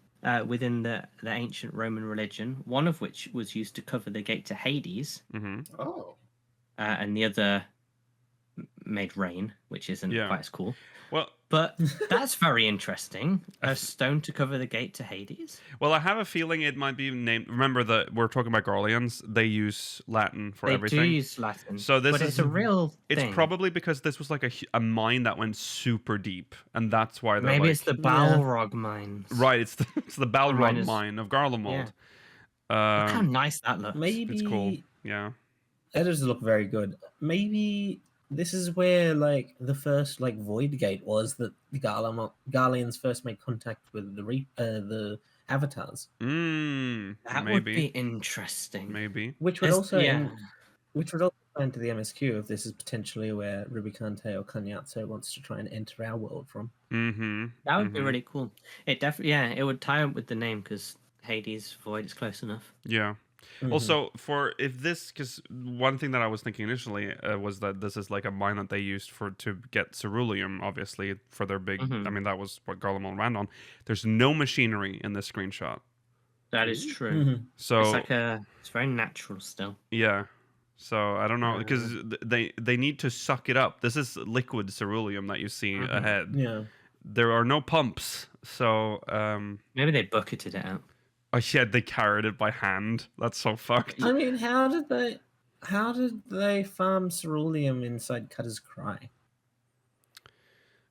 within the ancient Roman religion, one of which was used to cover the gate to Hades, Mm-hmm. Oh. and the other made rain, which isn't quite as cool. Well, But that's very interesting. A stone to cover the gate to Hades. well, I have a feeling it might be named. Remember that we're talking about Garleans. They use Latin for They everything. do use Latin. So this but is it's a real It's thing. probably because this was like a mine that went super deep, and that's why they're Maybe like, it's the Balrog mines. right. It's the Balrog Minus- mine of Garlemald. Look how nice that looks. Maybe It's cool. Yeah. That does look very good. Maybe this is where like the first like void gate was that the Garleans first made contact with the avatars, That maybe. would be interesting. Maybe. which would It's- also yeah. which would also play into the MSQ if this is potentially where Rubicante or Kanyatso wants to try and enter our world from. Mm-hmm. That would be really cool. It definitely, it would tie up with the name because Hades Void is close enough. Yeah. Mhm. Also, because one thing that I was thinking initially was that this is like a mine that they used to get ceruleum, obviously for their big. Mhm. I mean, that was what Garlemald ran on. There's no machinery in this screenshot, That is true. Mhm. so It's very natural still. yeah. So I don't know because they need to suck it up. This is liquid ceruleum that you see ahead. Yeah. There are no pumps, so Maybe they bucketed it out. oh yeah, they carried it by hand. That's so fucked. I mean, how did they farm ceruleum inside Cutter's Cry?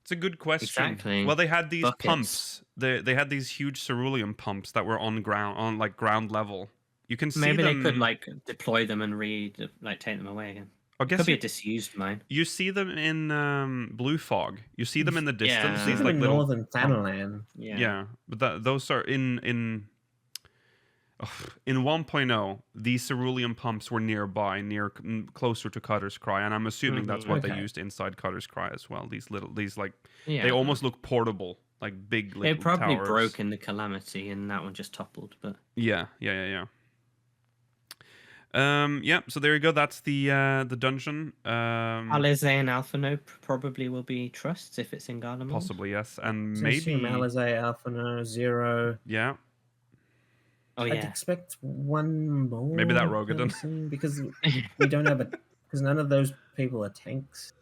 It's a good question. Exactly. Well, they had these Buckets. pumps. They had these huge ceruleum pumps that were on ground level. You can see Maybe them. they could like deploy them and take them away again. I guess Could be a disused mine. you see them in Blue Fog. You see them in the distance. Yeah. These Even like in little. northern Thanalan. Yeah, but those are in 1.0. These ceruleum pumps were nearby, closer to Cutter's Cry, and I'm assuming that's what they Okay. used inside Cutter's Cry as well. These like Yeah. they almost look portable, like big little It probably towers. broke in the calamity, and that one just toppled. But Yeah. Yeah, so there you go. That's the dungeon. Alize and Alphano probably will be trusts if it's in Garlemald. Possibly, yes. And So maybe assume Alizé, Alphano, Zero. yeah. Oh I'd yeah. expect one more. Maybe that Rogadon. person, because we don't have because none of those people are tanks.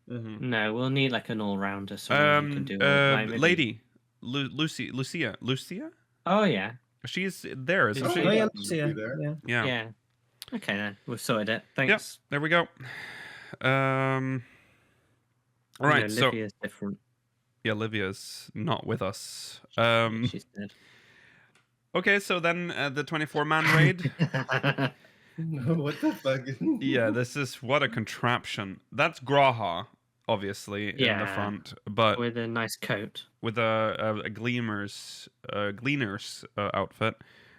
Mm-hmm. No, we'll need like an all-rounder. Someone who can do it. Like, maybe- Lady Lucia. Oh yeah. She's there, isn't Is she? she? Oh yeah, Would Lucia, be there. yeah. Yeah. Yeah. Okay then, we've sorted it. Thanks. There we go. All right, Yeah, so Livia's different. yeah, Livia's not with us. She's dead. Okay, so then the 24-man raid. What the fuck? Yeah, this is what a contraption. That's Graha, obviously, in the Yeah. front, but With a nice coat. with a gleaner's outfit.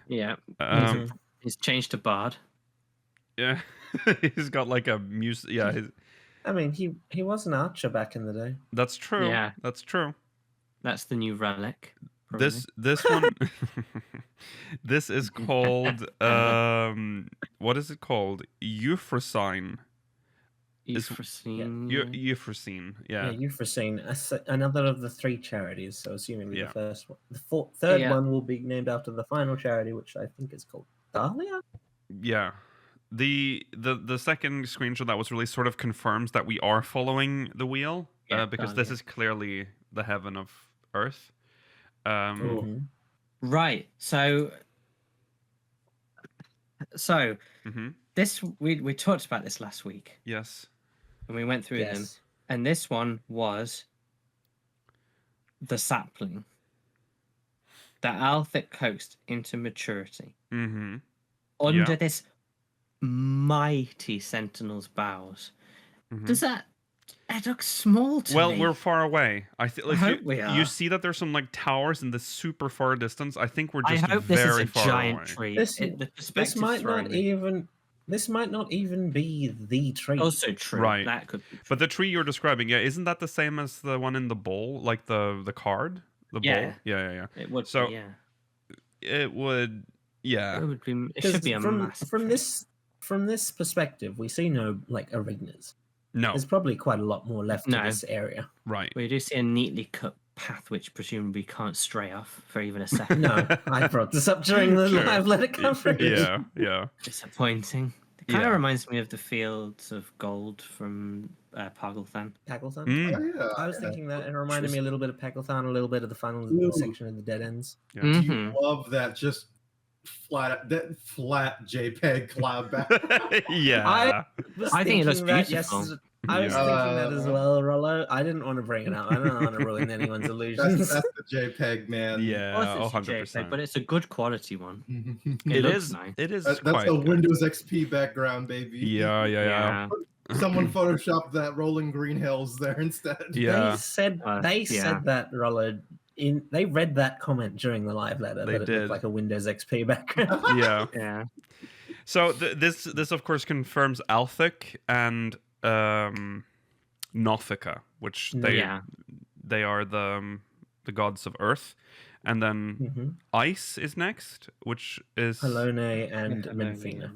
Yeah. Um, He's changed to Bard. yeah, he's got like a music. Yeah, I mean, he was an archer back in the day. that's true. Yeah. That's true. That's the new relic. probably. This one, this is called what is it called? Euphrosine. Euphrosyne. Euphrosine. Yeah. Euphrosyne, another of the 3 charities. So assuming Yeah. the first one, the third Yeah. one will be named after the final charity, which I think is called Dahlia. Yeah. The second screenshot that was released sort of confirms that we are following the wheel. Yeah, because this Dahlia. is clearly the heaven of Earth. Mhm. Right. So Mhm. this we talked about this last week, Yes. and we went through them. Yes. And this one was the sapling that Althik coaxed into maturity Mhm. under Yeah. this mighty sentinel's bows. Mhm. Does that? It looks small to Well, me. we're far away. I think like hope we you are. see that there's some like towers in the super far distance. I think we're I just hope this is very a far giant away. tree. This, The this perspective's might throwing not me. even. This might not even be the tree. Also true. Right. That could be true. But the tree you're describing, yeah, isn't that the same as the one in the bowl, like the card, the Yeah. bowl? Yeah. It would So- be, yeah. It would, yeah. It would be. It 'Cause should be a massive from tree. this perspective, we see no like arenas. No, There's probably quite a lot more left No. to this area. right. We do see a neatly cut path, which presumably can't stray off for even a second. No, I brought this up during the Sure. live letter coverage. Yeah. Disappointing. It kind Yeah. of reminds me of the fields of gold from Pargelthan. Paglethan. Mm, Oh, yeah. I was thinking that it reminded me a little bit of Paglethan, a little bit of the final Ooh. section of the Dead Ends. yeah. Do Mhm. you love that just flat JPEG cloud back? yeah. I think it looks thinking that, beautiful. I was Yeah. thinking that as well, Rollo. I didn't want to bring it up. I don't want to ruin anyone's illusions. That's the JPEG, man. Yeah, Of course it's a 100%. JPEG, but it's a good quality one. It It looks is. nice. It is that's quite a good. Windows XP background, baby. Yeah. Someone photoshopped that rolling green hills there instead. Yeah. They said yeah. said that, Rollo. They read that comment during the live letter They that it did. looked like a Windows XP background. Yeah. Yeah. So this of course confirms Althik and Nothica, which Yeah. they are the gods of Earth, and then Mm-hmm. Ice is next, which is Halone and Yeah, Menfina.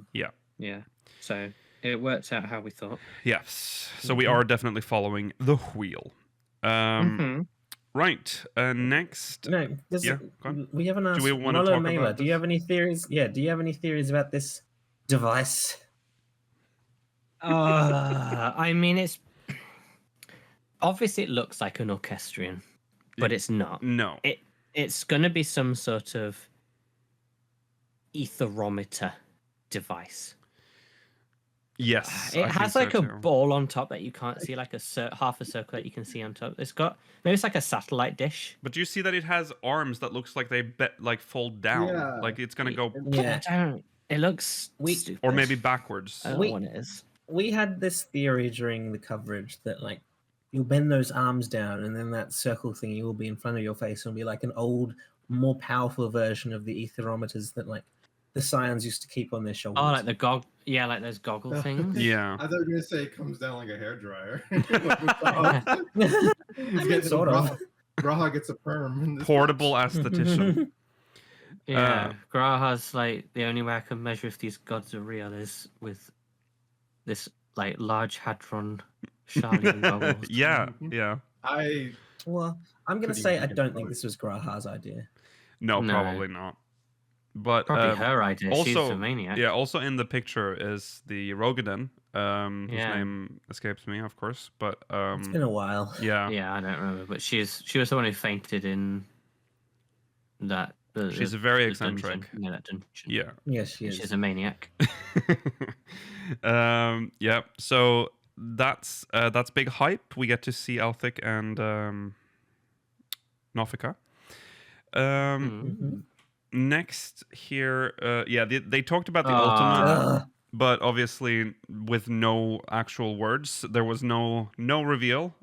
Yeah. So it worked out how we thought. yes. So we are definitely following the wheel. Mhm. Right. Next. No, Yeah, go on. we haven't asked. we wanna Rollo talk Mailer, about do you this? have any theories? Yeah, do you have any theories about this device? I mean, it's obviously it looks like an orchestrion, but it's not. No. It's going to be some sort of etherometer device. Yes. I It think has so like a too. ball on top that you can't see, like half a circle that you can see on top. It's got maybe it's like a satellite dish. But do you see that it has arms that looks like they fold down, Yeah. like it's gonna go, Yeah, I don't. It looks We- stupid. or maybe backwards. I don't know what it is. we had this theory during the coverage that like you'll bend those arms down and then that circle thingy will be in front of your face and will be like an old, more powerful version of the etherometers that like the Scions used to keep on their shoulders. Oh, like the yeah, like those goggle things. Yeah. I thought you were gonna say it comes down like a hairdryer. I mean, sort of. Graha gets a perm. in this Portable aesthetician. Yeah, Graha's like the only way I can measure if these gods are real is with this like large hadron Charlie goggles. Yeah. I Well, I'm gonna Pretty say I freaking don't think funny. this was Graha's idea. No, No. probably not. But Probably her idea. She's also, a maniac. yeah. Also in the picture is the Rogaden, whose Yeah. name escapes me, of course. But It's been a while. yeah. Yeah, I don't remember, but she was the one who fainted in that. She's very the eccentric. dungeon. Yeah, that dungeon. Yeah. Yes, she is. She's a maniac. Yeah. So that's big hype. We get to see Althik and Nothica. Mhm. Next here, they talked about the Ah. ultimate, Ugh. but obviously with no actual words. There was no reveal.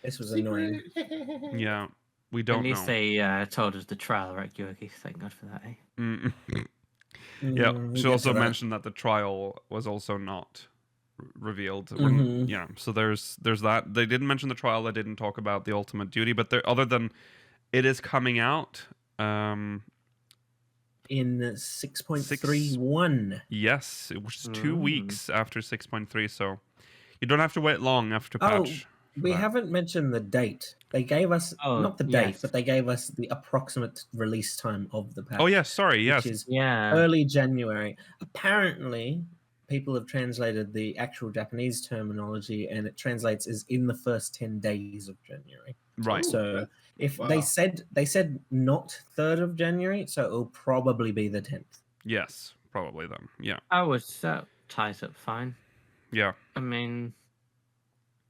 This was annoying. Yeah, we At don't least know. they told us the trial, right, Georgi? Thank God for that, eh? Mm. Yeah, We'll she get also to that. mentioned that the trial was also not revealed. Mhm. Yeah, so there's that. They didn't mention the trial. They didn't talk about the ultimate duty, but other than it is coming out. in 6.31. Yes, which is 2 Mm. weeks after 6.3, so you don't have to wait long after Oh, patch. for We that. haven't mentioned the date. They gave us Oh, not the date, yes. but they gave us the approximate release time of the patch. Oh yeah, sorry. Yes, Which is Yeah. early January. Apparently, people have translated the actual Japanese terminology, and it translates as in the first 10 days of January. Right. Ooh, So that's- if wow. they said not 3rd of January, so it'll probably be the 10th. Yes, probably then. Yeah. I would that ties up fine. Yeah. I mean,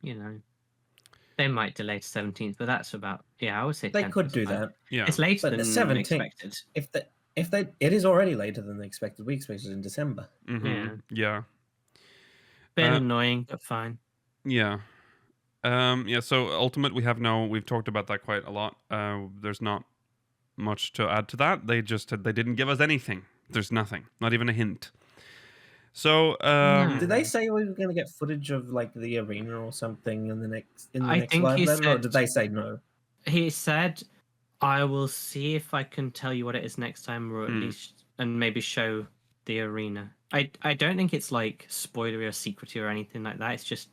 you know, they might delay to 17th, but that's about I would say They 10th could is do fine. that. Yeah. It's later But the than 17th, expected. if they it is already later than they expected. We expected in December. Mm-hmm. Yeah. Bit Uh, annoying, but fine. Yeah. Yeah, so Ultimate we've talked about that quite a lot. There's not much to add to that. They didn't give us anything. There's nothing. Not even a hint. So Did they say we were going to get footage of like the arena or something in the next I next think live he letter, or said- did they say no? He said, "I will see if I can tell you what it is next time, or at least and maybe show the arena." I don't think it's like spoilery or secrety or anything like that. It's just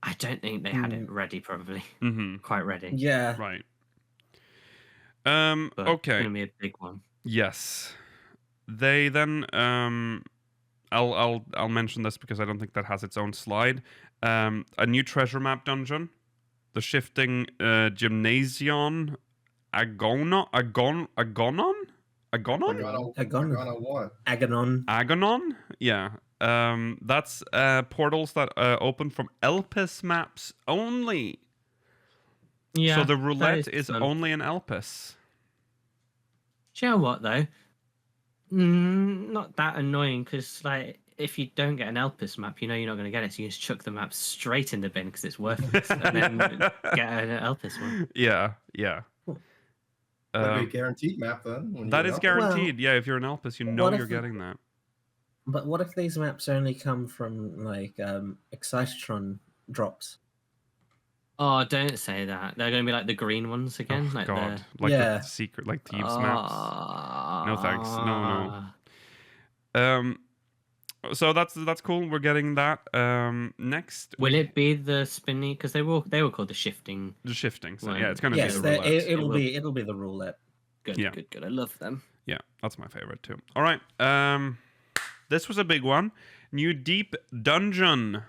I don't think they had it ready, probably quite ready. Yeah. right. But It's Okay. gonna be a big one. Yes. They then I'll mention this because I don't think that has its own slide. A new treasure map dungeon, the shifting gymnasium Agonon. Agana what? Aganon. Yeah. That's portals that open from Elpis maps only. Yeah. So the that roulette is fun. only in Elpis. Do you know what though? Not that annoying because like if you don't get an Elpis map, you know you're not going to get it. So you just chuck the map straight in the bin because it's worthless, and then get an Elpis one. Yeah, yeah. That'd be a guaranteed map then. when you That get is out. guaranteed. Yeah, if you're an Elpis, you know what if you're the- getting that. But what if these maps only come from like Excitron drops? Oh, don't say that. They're going to be like the green ones again. Oh, like God. the... Like Yeah. the secret, like Thieves maps. No thanks. No. Ah. So that's cool. We're getting that. Next, Will it be the spinny? Because they were called the shifting. the shifting. So Well, yeah, it's gonna Yes, be the roulette. it'll be the roulette. Good, Yeah. good. I love them. Yeah, that's my favorite too. All right. This was a big one. New deep dungeon,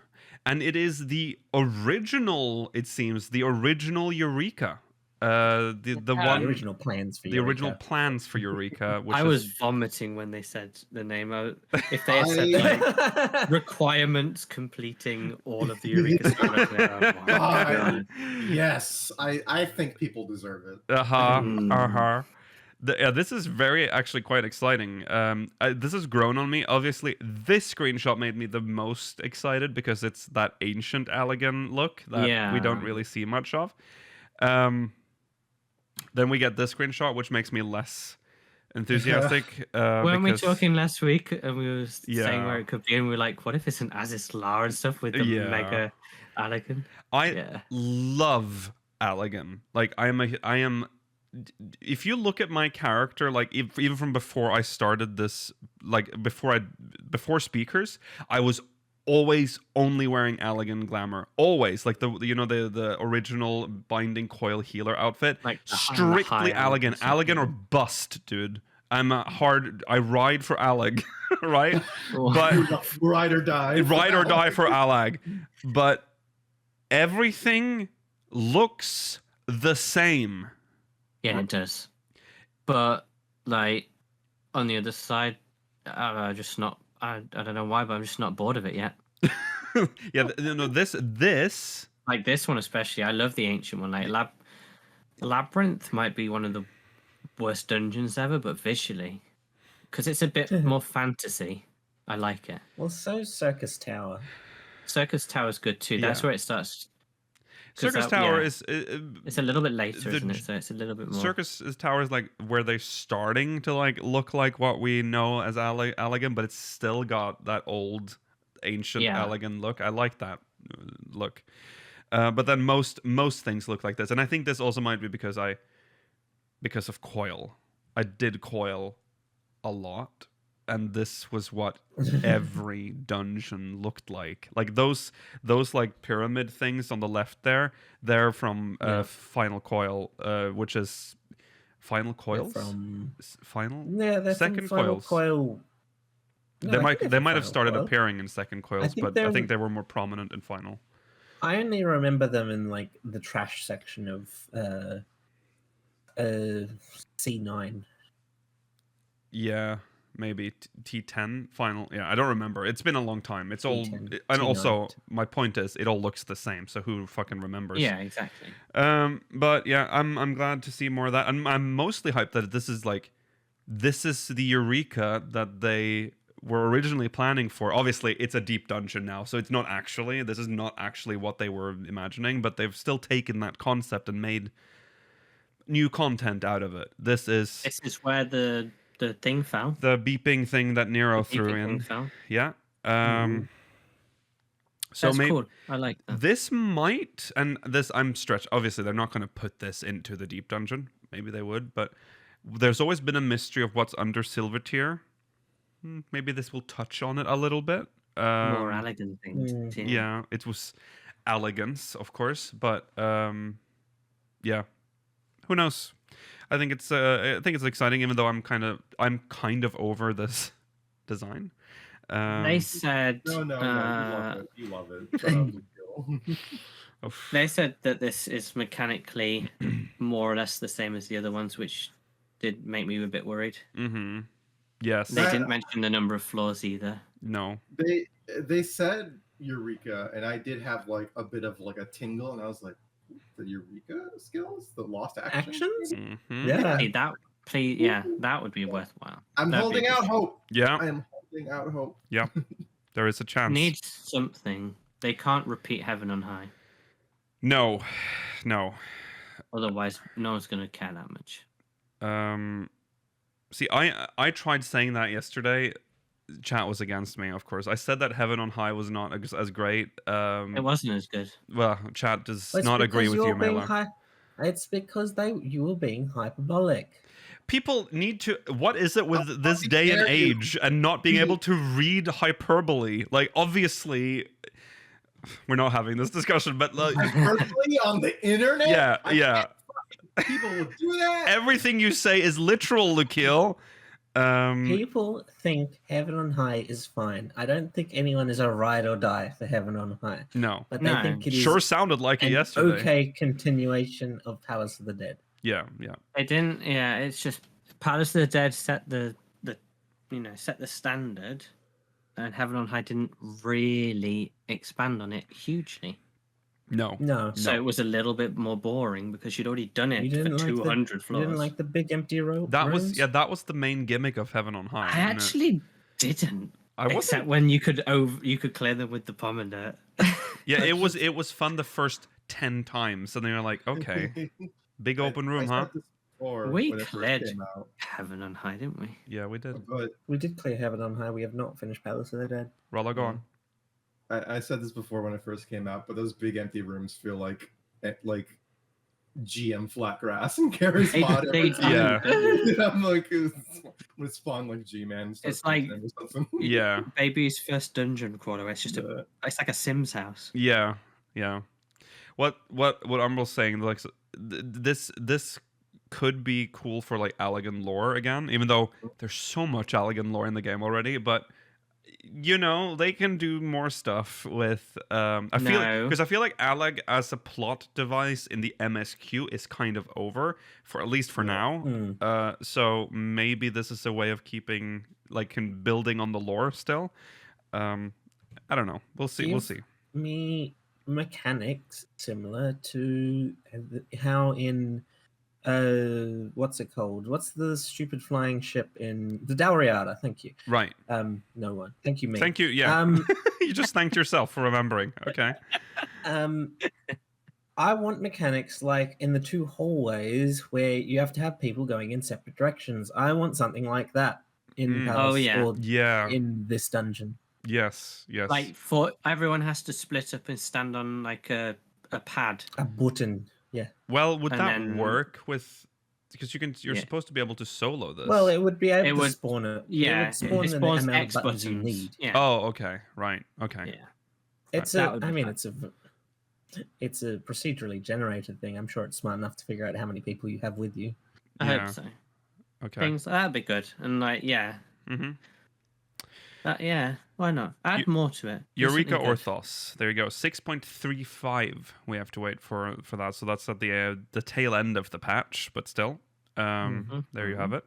and it is the original. It seems the original Eureka. The The one original plans for the original Eureka. plans for Eureka. Which I is, was vomiting when they said the name. If they had said like requirements completing all of the Eureka stuff, God. Yes, I think people deserve it. Yeah, this is very actually quite exciting. This has grown on me. Obviously, this screenshot made me the most excited because it's that ancient Allegan look that we don't Yeah. really see much of. Then we get this screenshot, which makes me less enthusiastic. Weren't we because- talking last week and we were saying Yeah. where it could be, and we were like, what if it's an Aziz Lar and stuff with the Yeah. mega Allegan? I Yeah. love Allegan. Like I am. If you look at my character, like even from before I started this, like before speakers, I was always only wearing Allegan glamour. Always, like the original binding coil healer outfit. Like the strictly high Allegan, stuff, Allegan yeah. or bust, dude. I ride for Alleg, right? But Ride or die. ride or die for Alleg. But everything looks the same. Yeah, it does. But like on the other side, I'm just not. I don't know why, but I'm just not bored of it yet. Yeah, this. Like this one especially, I love the ancient one. Like Labyrinth might be one of the worst dungeons ever, but visually, because it's a bit more fantasy, I like it. Well, so Circus Tower. Circus Tower's good too. That's Yeah. where it starts. 'Cause Circus that- Tower yeah. is. It's a little bit later, the isn't it? So it's a little bit more. Circus Tower is like where they're starting to like look like what we know as Allegan, but it's still got that old ancient Yeah. Allegan look. I like that look. But then most things look like this, and I think this also might be because of Coil. I did Coil a lot, and this was what every dungeon looked like. Like those like pyramid things on the left there, they're from Final Coil, which is Final Coils? From Final? they're Second from Final Coils. Coil. No, they I might think they they're might have Final started Coil. appearing in second coils, think but I they're- think they were more prominent in final. I only remember them in like the trash section of C9. Yeah, maybe T10 final. Yeah, I don't remember. It's been a long time. It's all, T10, and also T9. my point is, it all looks the same. So who fucking remembers? Yeah, exactly. But yeah, I'm glad to see more of that. I'm mostly hyped that this is the Eureka that they were originally planning for. Obviously, it's a deep dungeon now, so it's not actually. This is not actually what they were imagining, but they've still taken that concept and made new content out of it. This is where the thing fell. the beeping thing that Nero The threw beeping thing in. fell. Yeah. So That's maybe cool. I like that. this might, and this I'm stretched. Obviously, they're not going to put this into the deep dungeon. Maybe they would, but there's always been a mystery of what's under silver tier. Maybe this will touch on it a little bit. More elegant things. Yeah, it was elegance, of course, but yeah, who knows? I think it's exciting, even though I'm kind of over this design. They said No, you love it. Shut up, Gil. they said that this is mechanically more or less the same as the other ones, which did make me a bit worried. Mm-hmm. Yes. They didn't mention the number of floors either. No. They said Eureka, and I did have like a bit of like a tingle, and I was like, the Eureka skills, the lost actions. Mm-hmm. Yeah. Hey, that would be worthwhile. I'm That'd holding be out hope. Yeah. I am holding out hope. Yeah. There is a chance. Needs something. They can't repeat Heaven on High. No. Otherwise, no one's going to care that much. See, I tried saying that yesterday. Chat was against me, of course. I said that Heaven on High was not as great. It wasn't as good. Well, chat does It's not agree because with you, you're being Mailer. It's because you were being hyperbolic. People need to. What is it with this fucking day and dare you. age and not being able to read hyperbole? Like, obviously, we're not having this discussion, but like, Personally, on the internet, yeah. people will do that. Everything you say is literal, Lukiel. People think Heaven on High is fine. I don't think anyone is a ride or die for Heaven on High. No. But they No. think it is Sure sounded like it an yesterday. okay continuation of Palace of the Dead. Yeah. It didn't. Yeah, it's just Palace of the Dead set the set the standard, and Heaven on High didn't really expand on it hugely. No. So it was a little bit more boring because you'd already done it for 200 floors. You didn't like the big empty rooms? That was the main gimmick of Heaven on High. I wasn't it? actually didn't. wasn't- Except when you could clear them with the pomade. Yeah, it was fun the first 10 times, and then you're like, okay, big open room, I huh? said this before We when it first cleared came out, Heaven on High, didn't we? Yeah, we did. but We did clear Heaven on High. We have not finished Palace of the Dead. Rolla, go on. I said this before when it first came out, but those big empty rooms feel like GM flat grass and Karen's spot. They every Yeah. time. I'm like, would spawn like G-Man. and start It's like- punching him or something. Yeah, Baby's first dungeon crawler. It's just it's like a Sims house. yeah. What Umbre's saying, like, this could be cool for like Allegan lore again, even though there's so much Allegan lore in the game already, but they can do more stuff with I feel like Alleg as a plot device in the MSQ is kind of over for now. So maybe this is a way of keeping building on the lore still. I don't know. We'll see. We'll see. Me mechanics similar to how in what's it called? What's the stupid flying ship in the Dalriada? Thank you. Right. No one. Thank you, me. Thank you. Yeah. You just thanked yourself for remembering. Okay. I want mechanics like in the two hallways where you have to have people going in separate directions. I want something like that in Palace or Yeah. in this dungeon. Yes. Like everyone has to split up and stand on like a pad. A button. Yeah. Well, would And that then- work with? Because you're supposed to be able to solo this. Well, it would be able It to would- spawn it. Yeah, It would spawn it the spawns amount X of buttons you buttons. need. Yeah. Oh, okay. Right. Okay. Yeah. It's That a. would be I mean, fun. it's a procedurally generated thing. I'm sure it's smart enough to figure out how many people you have with you. I Yeah. hope so. Okay. Things that'd be good. And like, yeah. Mm-hmm. Yeah, why not? Add more to it. Do Eureka something good. Orthos. There you go. 6.35. We have to wait for that. So that's at the tail end of the patch, but still. There you have it.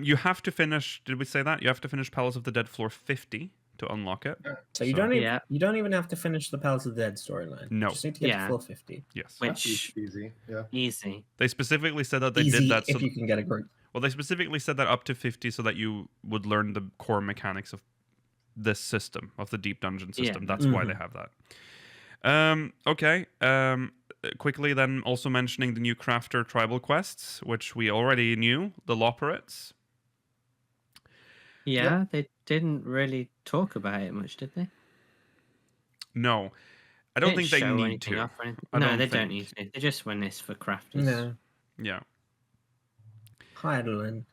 You have to finish. Did we say that? You have to finish Palace of the Dead floor 50 to unlock it. So you don't even have to finish the Palace of the Dead storyline. No. You just need to get to floor 50. Yes. Which easy. Yeah. easy. They specifically said that they Easy did that. if you can get a group. Well, they specifically said that up to 50 so that you would learn the core mechanics of this system, of the deep dungeon system. Yeah. That's why they have that. Okay. Quickly then also mentioning the new crafter tribal quests, which we already knew, the Loperates. Yeah, they didn't really talk about it much, did they? No. I don't think they show need anything to. off or anything. I No, don't they don't think. need to. They just went this for crafters. No. Yeah. Heidelin,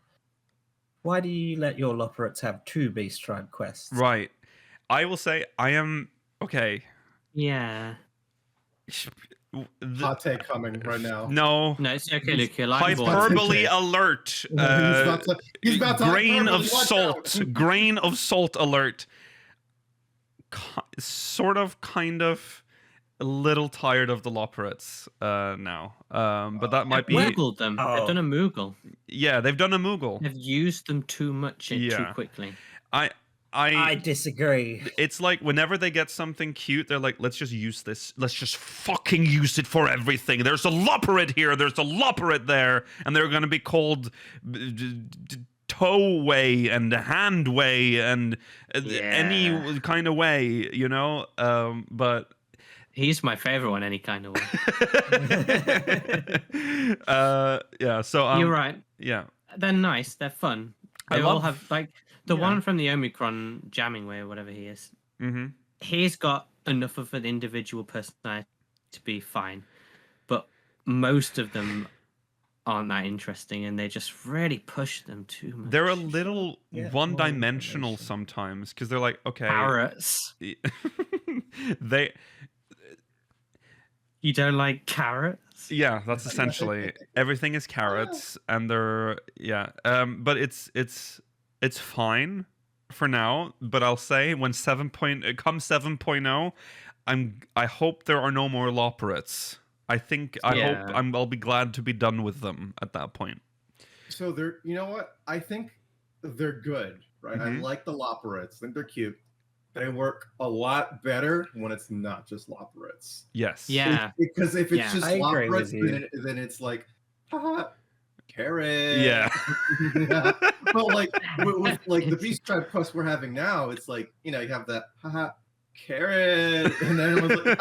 why do you let your Loperates have 2 Beast Tribe quests? Right. I will say I am okay. Yeah. Hot take coming right now. No. No, it's okay, Luke. You're like Hyperbole alert. He's about to grain hyperbole, of watch salt. out. Grain of salt alert. Sort of, kind of, a little tired of the Loperates now. But that might be. Moogled them. They've done a Moogle. Yeah, they've done a Moogle. They've used them too much and too Yeah. quickly. I disagree. It's like whenever they get something cute, they're like, let's just use this. Let's just fucking use it for everything. There's a Loperate here. There's a Loperate there. And they're going to be called toe way and hand way and any kind of way, you know? But He's my favorite one any kind of way. yeah, so You're right. Yeah. They're nice. They're fun. I They all love- have, like, the one from the Omicron jamming way or whatever he is. Mm-hmm. He's got enough of an individual personality to be fine. But most of them aren't that interesting and they just really push them too much. They're a little Yeah, one-dimensional more information. sometimes because they're like, okay, Carrots. they, You don't like carrots? yeah, that's essentially everything is carrots, and they're but it's fine for now. But I'll say when 7.0, I hope there are no more Loperates. I hope I'll be glad to be done with them at that point. So they're, you know what? I think they're good, right? Mhm. I like the Loperates. I think they're cute. They work a lot better when it's not just Loperates. Yes. Yeah. Because if it's just I agree with Loperates, you. then it's like, haha, carrot. Yeah. Yeah. But like with like the Beast Tribe quest we're having now, it's like, you know, you have that haha carrot, and then it was like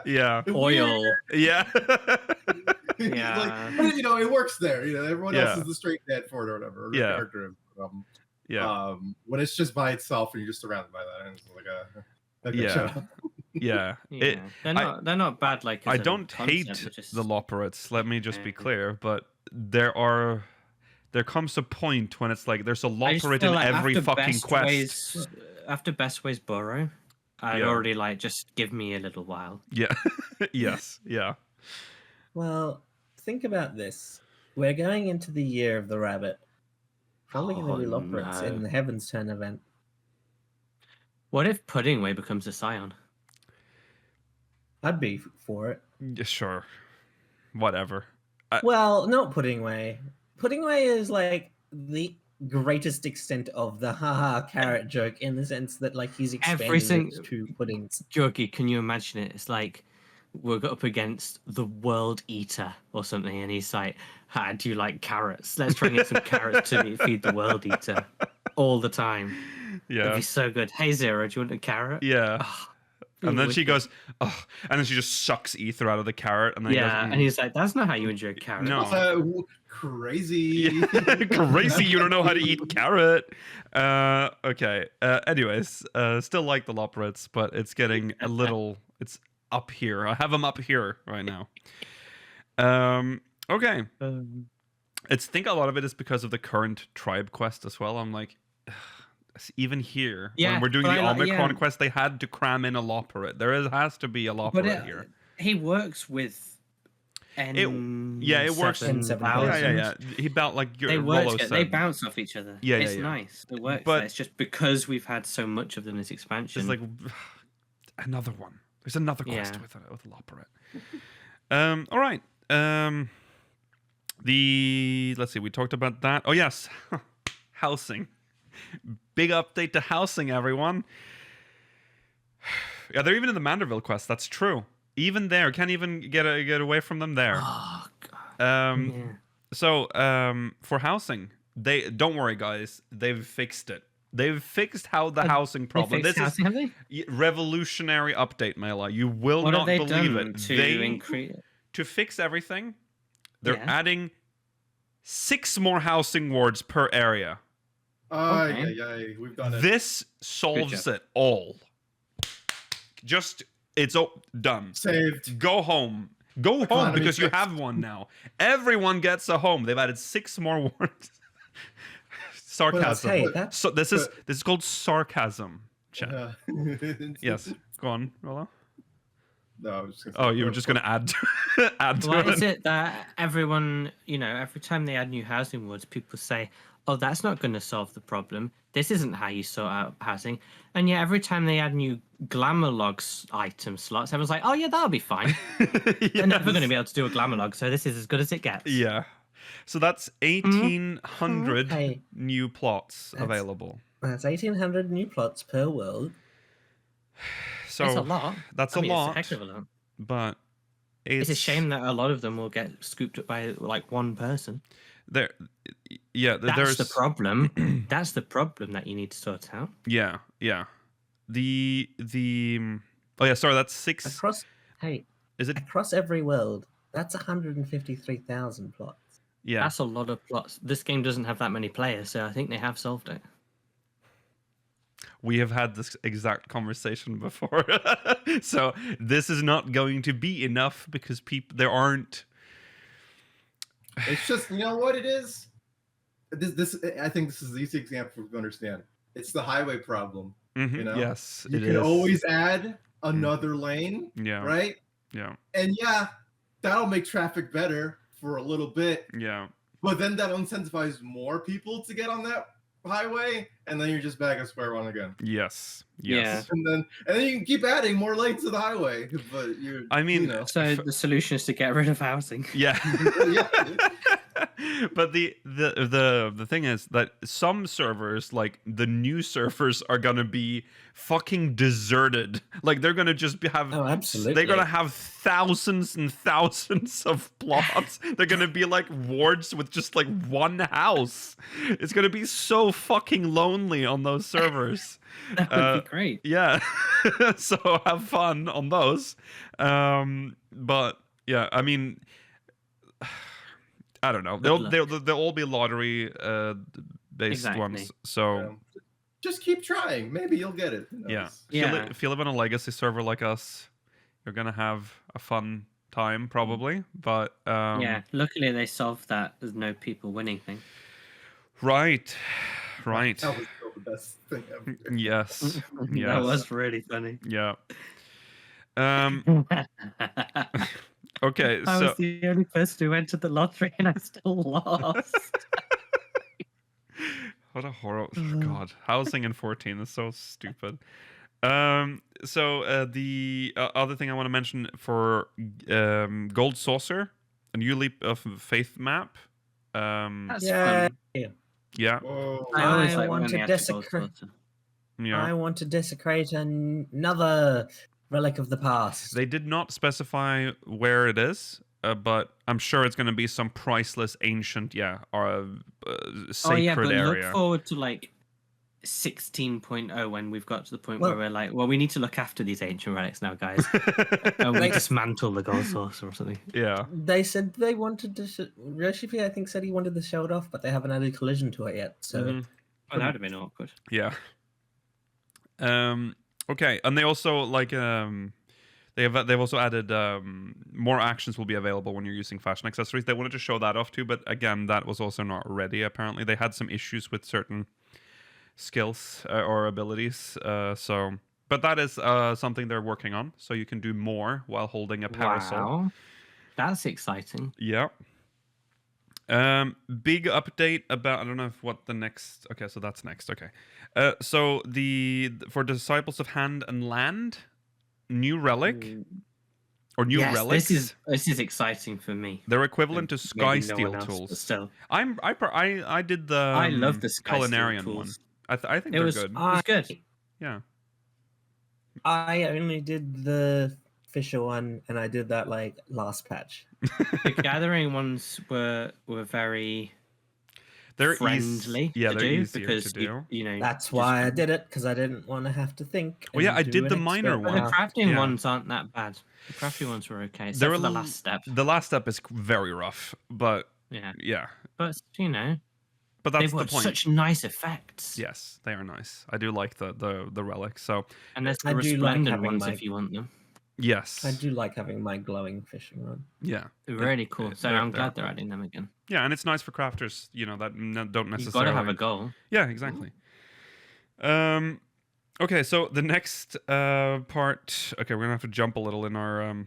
Yeah. Oil. Yeah. Yeah. Like, but, you know, it works there. You know, everyone Yeah. else is the straight dad for it or whatever. Or Yeah. character. Yeah. When it's just by itself and you're just surrounded by that, and it's like a Yeah. shut up. Yeah. Yeah. They're not bad like as I a don't concept, hate they're just- the Loperates. Let me just be Yeah. clear, but there comes a point when it's like there's a I just Loperate feel in like every after fucking Best quest. Ways, after Best Ways Burrow, I'd Yeah. already like just give me a little while. Yeah. Yes. Yeah. Well, think about this. We're going into the year of the rabbit. Probably going to be Oh, Loperates no. in the Heaven's Turn event. What if Puddingway becomes a Scion? I'd be for it. Yeah, sure. Whatever. Well, not Puddingway. Puddingway is like the greatest extent of the haha carrot joke in the sense that like he's expanding Everything- it to puddings. Jorgie, can you imagine it? It's like we're up against the World Eater or something, and he's like, do you like carrots? Let's try and get some carrots to feed the World Eater all the time. That'd Yeah. be so good. Hey, Zero, do you want a carrot? Yeah. Oh, And then she wicked. goes, oh, and then she just sucks ether out of the carrot, and then Yeah, he goes, and he's like, that's not how you enjoy a carrot. No. Crazy. crazy, you don't know how to eat carrot. Okay. Anyways, still like the Loperates, but it's getting a little. It's up here. I have them up here right now. Okay. I think a lot of it is because of the current tribe quest as well. I'm like, even here, Yeah, when we're doing but the I like- Omicron yeah. quest, they had to cram in a Loperate. There has to be a But Loperate here. he works with it works. N7,000. Yeah. He about like your They Rollo work. said. They bounce off each other. Yeah, it's yeah. nice. It works. But It's just because we've had so much of them this expansion. It's like another one. There's another quest Yeah. with Loperette. All right. Let's see. We talked about that. Oh yes, housing. Big update to housing, everyone. Yeah, they're even in the Manderville quest. That's true. Even there, can't even get away from them there. Oh god. So for housing, they don't worry, guys. They've fixed it. They've fixed the housing problem. This housing, have they? is revolutionary update, Mela. You will What not have they believe done it. to increase? To fix everything, they're Yeah. adding 6 more housing wards per area. Okay. We've done it. This solves it all. Just it's done. Saved. Go home. Go home Economy because you fixed. have one now. Everyone gets a home. They've added 6 more wards. Sarcasm. Hey, that's So this is called sarcasm. Chat. Yes. Go on, Rollo. No, I was just gonna Oh, say- you were just going to add add to Why it. is it that everyone, every time they add new housing wards, people say, "Oh, that's not going to solve the problem. This isn't how you sort out housing." And yet, every time they add new glamour logs item slots, everyone's like, "Oh yeah, that'll be fine." They're never going to be able to do a glamour log, so this is as good as it gets. Yeah. So that's 1,800 Hey. new plots That's- available. That's 1,800 new plots per world. So It's a lot. That's I mean, a lot. It's a heck of a lot. But It's a shame that a lot of them will get scooped up by like one person. There, yeah, That's there's the problem. That's the problem that you need to sort out. Yeah. The oh yeah, sorry, that's 6. Across Is it? across every world, that's 153,000 plots. Yeah. That's a lot of plots. This game doesn't have that many players, so I think they have solved it. We have had this exact conversation before. So this is not going to be enough because there aren't. It's just, you know what it is? This I think this is the easy example to understand. It's the highway problem. Mhm, You know? Yes, You it can is. always add another lane, Yeah. right? Yeah. And yeah, that'll make traffic better for a little bit, Yeah. but then that'll incentivize more people to get on that highway, and then you're just back at square one again. Yes. Yeah. And then you can keep adding more lanes to the highway, but you're. I mean, you know. So the solution is to get rid of housing. Yeah. Yeah. But the thing is that some servers, like the new servers, are gonna be fucking deserted. Like they're gonna just have. Oh, absolutely. They're gonna have thousands and thousands of plots. They're gonna be like wards with just like one house. It's gonna be so fucking lonely on those servers. That would be great. Yeah. So have fun on those. But yeah, I mean, I don't know. They'll all be lottery based Exactly. ones. So Yeah. Just keep trying. Maybe you'll get it. Who knows? yeah. Yeah. If you live on a legacy server like us, you're gonna have a fun time probably. But Yeah. Luckily, they solved that. There's no people winning thing. Right. That was still the best thing ever. Yes. Yes. That was really funny. Yeah. I Okay. So was the only person who entered the lottery, and I still lost. what a horror! God, housing in 14 is so stupid. So the other thing I want to mention for Gold Saucer, a new Leap of Faith map. That's Yeah. fun. Yeah, Whoa. I always I like want when to they actually gold desecrate- saucer. yeah. I want to desecrate another relic of the past. They did not specify where it is, but I'm sure it's going to be some priceless ancient, sacred Oh yeah, but area. look forward to like 16.0 when we've got to the point Well- where we're like, well, we need to look after these ancient relics now, guys. And we Like- dismantle the gold saucer or something. Yeah, They said they wanted to. Roshipi, I think, said he wanted to show it off, but they haven't added collision to it yet. So Mhm. Oh, that would have been awkward. yeah. Okay, and they also they've also added more actions will be available when you're using fashion accessories. They wanted to show that off too, but again, that was also not ready. Apparently, they had some issues with certain skills or abilities. But that is something they're working on, so you can do more while holding a parasol. Wow. That's exciting. Yeah. Big update about, I don't know if what the next. Okay, so that's next. Okay. So for Disciples of Hand and Land, new relic or new Yes, relics. this is exciting for me. They're equivalent to Sky Maybe no Steel one else, but tools. still. I did the I love the Sky Steel Culinarian one. tools. I think It they're was good. it was good. Yeah. I only did the Fisher one, and I did that like last patch. The Gathering ones were very They're friendly yeah, to they're do easier because to do. you know That's why I did it, because I didn't want to have to think. Well, yeah, and I do did an the minor expert But one. the path. crafting Yeah. ones aren't that bad. The crafting ones were okay, except They're for the l- last step. The last step is very rough, but Yeah, yeah. but you know, But they that's the were point. such nice effects. Yes, they are nice. I do like the relics. So And there's I the do like resplendent having ones my- if you want them. yes, I do like having my glowing fishing rod. yeah, They're really cool. So they're- I'm glad they're they're adding them again. yeah, and it's nice for crafters. You know that don't necessarily. You've got to have a goal. Yeah, exactly. Okay, so the next part. Okay, we're gonna have to jump a little in our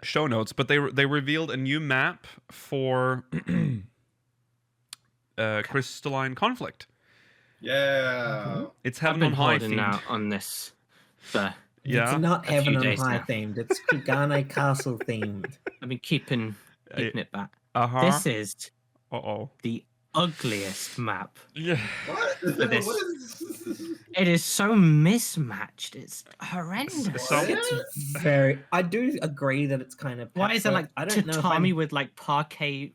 show notes, but they revealed a new map for Crystalline Conflict. Yeah. It's I've Heaven been on High holding themed. out on this for Yeah, It's not a Heaven few on days High now. themed. It's Kugane Castle themed. I've been keeping it back. This is Uh-oh. the ugliest map. Yeah. What? this. What is It is so mismatched. It's horrendous. So- It's very. I do agree that it's kind of. Why is there like I don't know if tatami I'm- with like parquet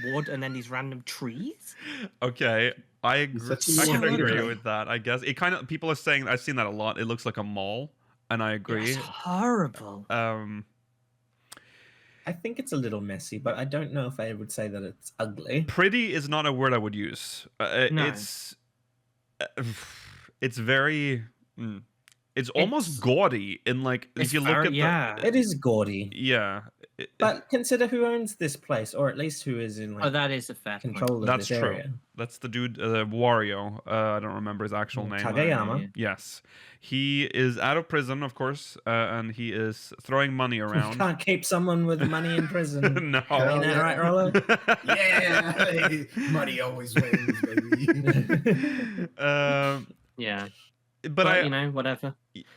wood and then these random trees? Okay, I agree. such I a can moron. agree with that. I guess it kind of people are saying I've seen that a lot. It looks like a mall, and I agree. It's horrible. I think it's a little messy, but I don't know if I would say that it's ugly. Pretty is not a word I would use. No. It's very. It's almost gaudy in like if It's you look very- at the yeah. It is gaudy, yeah. but consider who owns this place, or at least who is in like Oh, that is a fair point. control of That's this true. area. That's the dude, Wario. I don't remember his actual name. Kageyama. Yes, he is out of prison, of course, and he is throwing money You around. can't keep someone with money in prison. No. Hell Ain't that yeah. right, Rollo? Yeah, money always wins, baby. Yeah, But you know, whatever.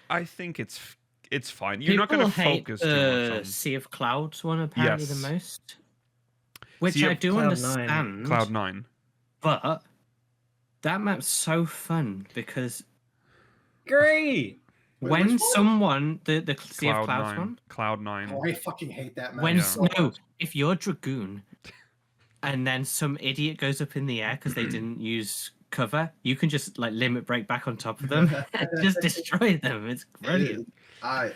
I think it's fine. You're not going to People hate focus too the much on Sea of Clouds one apparently Yes. the most, which Sea I of do Cloud9. understand. Cloud9. But that map's so fun because Great. Wait, when which one? someone the Sea of Clouds Cloud9. one, Cloud9. Oh, I fucking hate that man. when so no, much. if you're Dragoon, and then some idiot goes up in the air because they didn't use cover, you can just like limit break back on top of them, and just destroy them. It's brilliant. I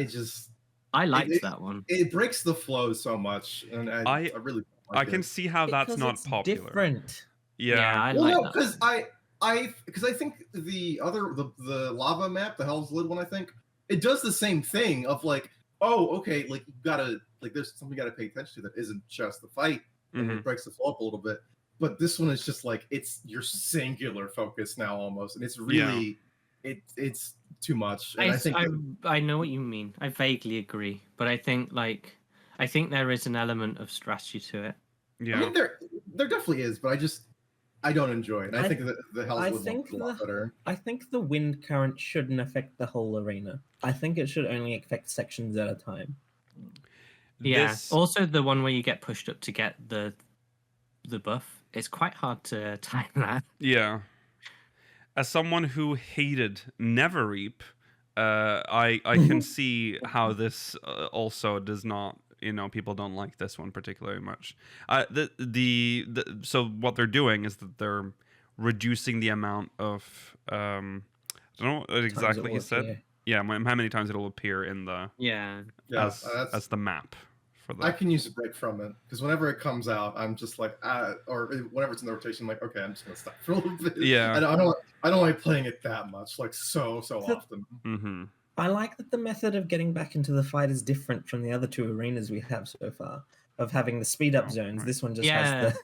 just I liked it- that one. it breaks the flow so much, and I really don't I like can it. see how that's Because not it's popular. Different. Yeah. I Well, like no, that. because I think the lava map, the Hell's Lid one, I think it does the same thing of like, oh, okay, like you gotta like there's something you gotta pay attention to that isn't just the fight, and Mhm. it breaks the flow up a little bit. But this one is just like it's your singular focus now almost, and it's really it's too much. And I think I know what you mean. I vaguely agree, but I think there is an element of strategy to it. Yeah. I mean there definitely is, but I don't enjoy it. I think that the Hell's I Lid think one's a lot better. I think the wind current shouldn't affect the whole arena. I think it should only affect sections at a time. Yeah. This- Also, the one where you get pushed up to get the buff. It's quite hard to time that. Yeah. As someone who hated Never Reap, I can see how this also does not. You know, people don't like this one particularly much. So what they're doing is that they're reducing the amount of I don't know what Times exactly it he will said. appear. Yeah, how many times it'll appear in the Yeah. Yeah, as the map for the. I can use a break from it because whenever it comes out, I'm just like, or whenever it's in the rotation, I'm like, okay, I'm just gonna stop for a little bit. Yeah. I don't like playing it that much, like so often. Mm-hmm. I like that the method of getting back into the fight is different from the other two arenas we have so far, of having the speed up Oh, zones. right. This one just Yeah. has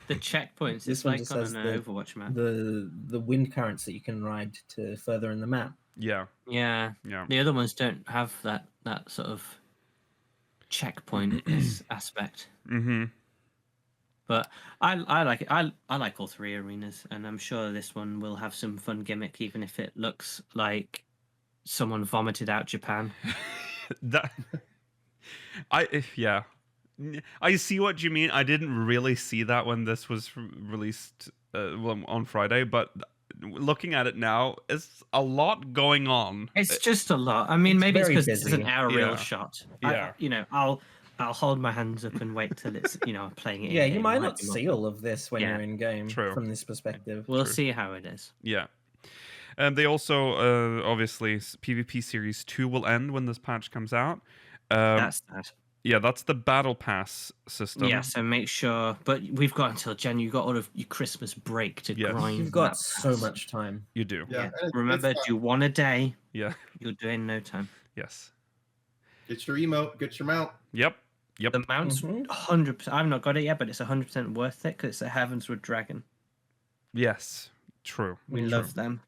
The checkpoints. This It's one like just on has an the- Overwatch map. the wind currents that you can ride to further in the map. Yeah, Yeah. yeah. The other ones don't have that sort of checkpoint aspect. Mm-hmm. But I like it. I like all three arenas, and I'm sure this one will have some fun gimmick, even if it looks like someone vomited out Japan. That yeah. I see what you mean. I didn't really see that when this was released on Friday, but looking at it now, it's a lot going on. It's just a lot. I mean, It's maybe it's very because it's busy. an aerial Yeah. shot. Yeah. I'll hold my hands up and wait till it's playing it. Yeah, in-game. you might It not be more see fun. all of this when Yeah. you're in game True. from this perspective. We'll True. see how it is. Yeah. And they also, obviously, PvP Series 2 will end when this patch comes out. That's that. Yeah, that's the Battle Pass system. Yeah, so make sure. But we've got until Jan. You've got all of your Christmas break to Yes. grind. You've got that so pass. much time. You do. Yeah. Yeah. and Remember, it's do one a day. Yeah. You'll do it in no time. Yes. get your emote, get your mount. Yep. Yep. The mount's Mhm. 100%. I've not got it yet, but it's 100% worth it because it's a Heavensward Dragon. Yes. True. We True. love them.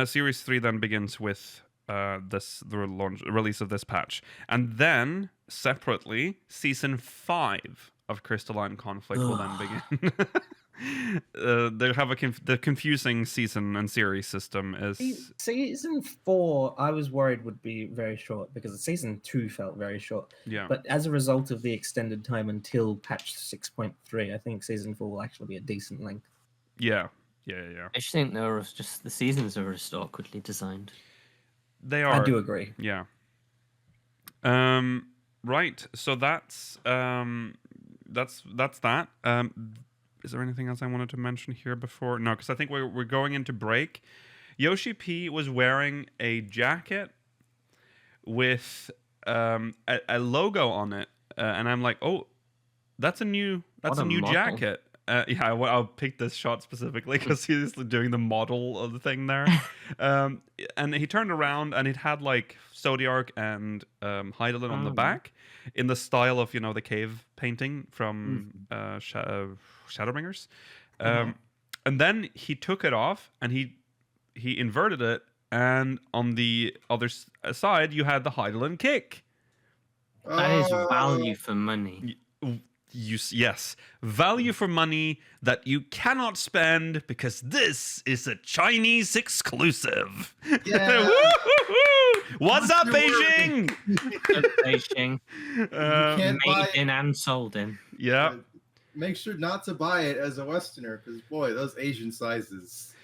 Series 3 then begins with release of this patch. And then, separately, Season 5 of Crystalline Conflict will then begin. They have the confusing season and series system is... Season 4, I was worried would be very short because season 2 felt very short. Yeah. But as a result of the extended time until patch 6.3, I think season 4 will actually be a decent length. Yeah. Yeah. I just think they were just the seasons are just awkwardly designed. They are. I do agree. Yeah. Right. So that's that. Is there anything else I wanted to mention here before? No, because I think we're going into break. Yoshi P was wearing a jacket with a logo on it, and I'm like, oh, that's a new model. jacket. Yeah, I'll pick this shot specifically because he's doing the model of the thing there. And he turned around and it had like Zodiark and Heidelin on the back in the style of, the cave painting from Shadowbringers. And then he took it off and he inverted it. And on the other side, you had the Heidelin kick. That is value for money. Yes, value for money that you cannot spend because this is a Chinese exclusive. Yeah. Woo-hoo-hoo! What's up, Beijing? Beijing. Can't buy Made it. in and sold in. Yeah, Make sure not to buy it as a Westerner, because boy, those Asian sizes.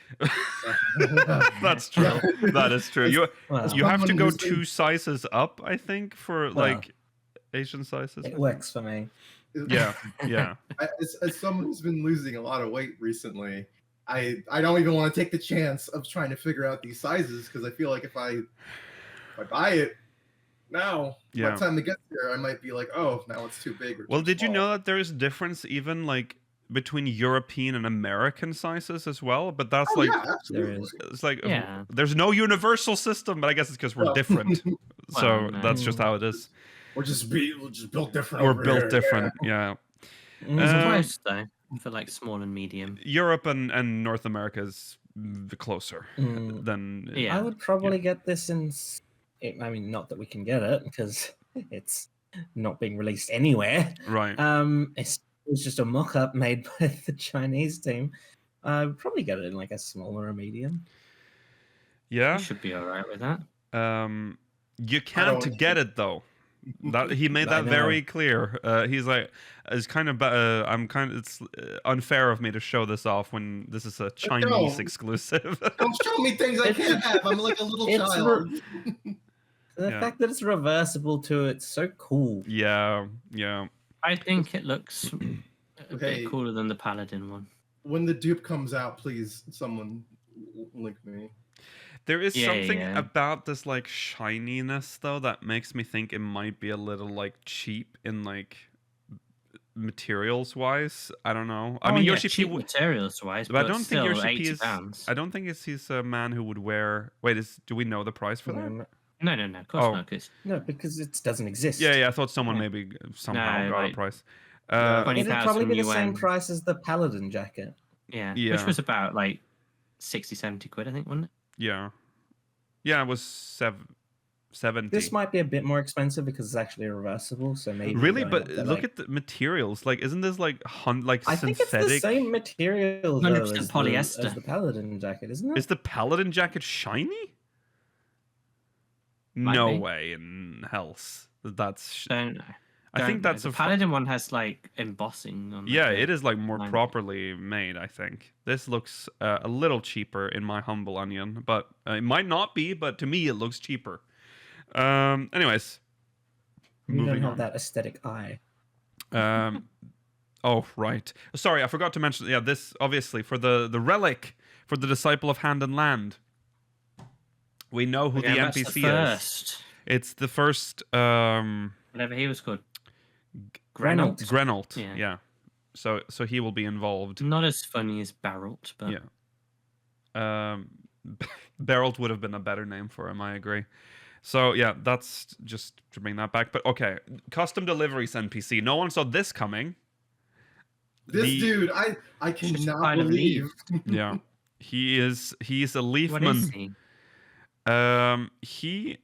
that's true. That is true. You Well, you have to Someone go who's 2 sizes up, I think, for like Asian sizes. it works for me. Yeah. As someone who's been losing a lot of weight recently, I don't even want to take the chance of trying to figure out these sizes because I feel like if I buy it now, by the time to get there, I might be like, oh, now it's too big. Or Well, too did you small. know that there is a difference even like between European and American sizes as well? But that's Oh, like yeah, absolutely. is. it's like Yeah. there's no universal system, but I guess it's because we're Well, different. So Well, no. that's just how it is. we're just built different. We're over built here. different. Yeah. It's Um, close though for like small and medium. Europe and North America is closer Mm. than Yeah. I would probably get this I mean, not that we can get it because it's not being released anywhere. right. It was just a mock-up made by the Chinese team. I would probably get it in like a small or a medium. Yeah. You should be all right with that. You can't don't- get it though. That he made I that know. very clear. He's like, it's kind of it's unfair of me to show this off when this is a Chinese don't. exclusive. Don't show me things I can't have. I'm like a little It's child. The Yeah. fact that it's reversible too, it's so cool. yeah. I think it looks a Okay. bit cooler than the Paladin one. When the dupe comes out, please, someone link me. There is Yeah, something yeah. about this like shininess though that makes me think it might be a little like cheap in like materials wise. I don't know. I mean, Yoshi P cheap would, materials wise, but I but don't think still Yoshi P £80. is. I don't think he's a man who would wear. Wait, do we know the price for that? No, of course Oh. not. Cause No, because it doesn't exist. Yeah. I thought someone Yeah. maybe somehow No, got a like- price. Yeah. Funny- It'd probably be the 20,000 same UN. price as the Paladin jacket. yeah, Yeah. which was about like 60, 70 quid, I think, wasn't it? Yeah, it was 70. This might be a bit more expensive because it's actually reversible, so maybe. Really, going but up to, look at the materials. Like, isn't this like I think it's synthetic? the same material though 100% as polyester. as the Paladin jacket, isn't it? Is the Paladin jacket shiny? Might No be. way in hell's. That's. Don't know. I think that's the a. Paladin one has like embossing on. Yeah, like, it is like more line. properly made. I think this looks a little cheaper in my humble onion, but it might not be. But to me, it looks cheaper. Anyways, You don't moving have on. that aesthetic eye. Oh right. Sorry, I forgot to mention. Yeah, this obviously for the relic for the disciple of Hand and Land. We know who Again, the that's NPC the is. first. It's the first. Whatever he was called. Grenold. Grenold. Yeah. Yeah. So he will be involved. Not as funny as Barrelt, but Yeah. Barrelt would have been a better name for him. I agree. So yeah, that's just to bring that back. But okay, custom deliveries NPC. No one saw this coming. This The- dude, I Just cannot kind of believe. Yeah, he's a what is leafman. he? He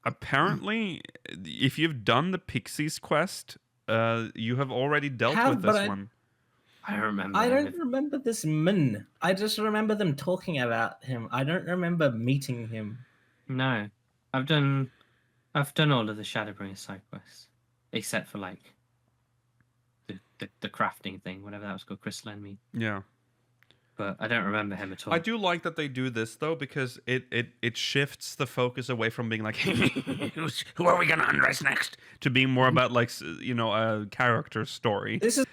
apparently, if you've done the Pixies quest, you have already dealt with but this one. I don't remember. I him. don't remember this Min. I just remember them talking about him. I don't remember meeting him. No, I've done all of the Shadowbringer side quests, except for like the crafting thing, whatever that was called, Crystal Enemy. Yeah. But I don't remember him at all. I do like that they do this though, because it shifts the focus away from being like who are we gonna undress next to being more about like a character story. This is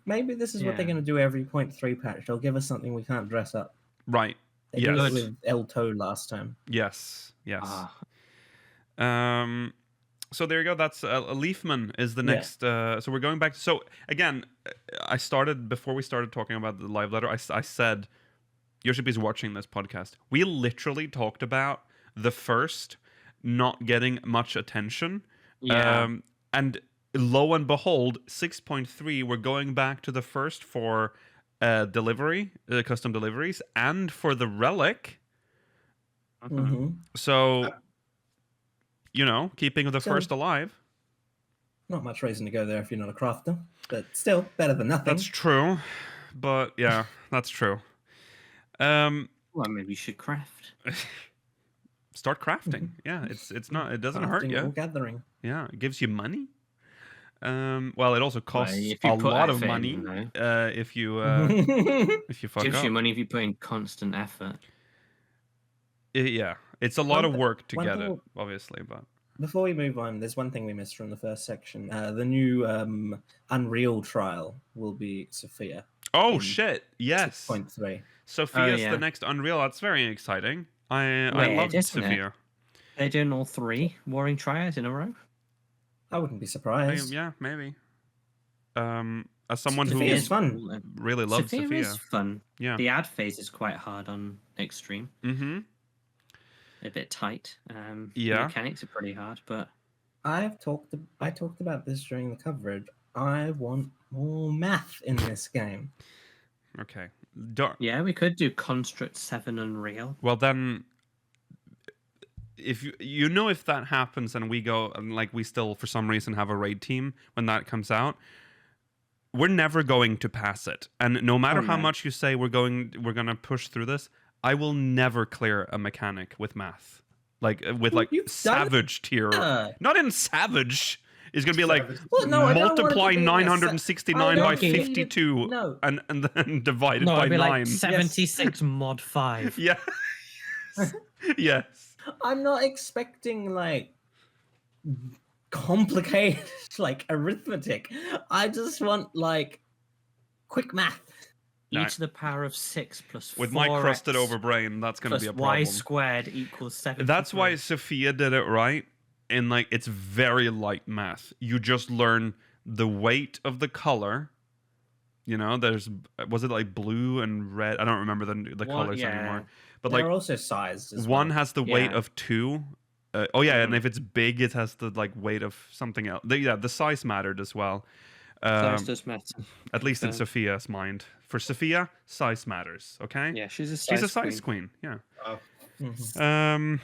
maybe this is what they're Yeah. going to do every 0.3 patch. They'll give us something we can't dress up. Right. They Yes. did it with El Toe last time. Yes. Yes. Ah, So there you go. That's a Leafman is the Yeah. next. So we're going back. So again, I started before we started talking about the live letter. I said, Yoshipi's watching this podcast. We literally talked about the first not getting much attention. yeah. And lo and behold, 6.3, we're going back to the first for delivery, custom deliveries, and for the relic. Mhm. hmm So, keeping the So- first alive. Not much reason to go there if you're not a crafter, but still better than nothing. That's true. But yeah, that's true. Well, maybe you should craft. Start crafting. Yeah, it's not. It doesn't hurt Crafting or you. gathering. Yeah, it gives you money. Well, it also costs if you a put lot of effort in, money though. if you if you fuck Gives up. you money if you put in constant effort. Yeah, it's a lot of work to one get thing- it, obviously, but Before we move on, there's one thing we missed from the first section. The new Unreal trial will be Sophia. oh in shit, yes, 6.3. Sophia's yeah. the next Unreal. That's very exciting. I Weird, love isn't it? Sophia. They're doing all 3 Warring Triads in a row. I wouldn't be surprised. Yeah, maybe. As someone who Sophia's fun. really loves Sophia Sophia. is fun. Yeah. The ad phase is quite hard on Extreme. Mm-hmm. A bit tight. Yeah. Mechanics are pretty hard, but I talked about this during the coverage. I want more math in this game. Okay. yeah, we could do Construct 7 Unreal. Well then, if if that happens and we go and like we still for some reason have a raid team when that comes out, we're never going to pass it. And no matter how no. much you say we're gonna push through this, I will never clear a mechanic with math. Like with like You've done it. savage tier. Yeah. Not in savage. It's gonna be like Well, no, I don't want it to multiply be a 969 I by don't need it. 52 No. and then divided No, by it'd be 9. like 76 mod 5. Yeah. Yes. I'm not expecting like complicated like arithmetic. I just want like quick math. No. E to the power of 6 plus 4 With my crusted over brain, that's going to plus be a y problem. squared equals 7. That's why Sophia did it right. And like, it's very light math. You just learn the weight of the color. Was it like blue and red? I don't remember the colors anymore. But They're like, also sized as one well. has the weight Yeah. of 2. And if it's big, it has the like weight of something else. The size mattered as well. Size does matter. At least in Okay. Sophia's mind. For Sophia, size matters. Okay. Yeah, she's a size She's a size queen. Yeah. Mhm.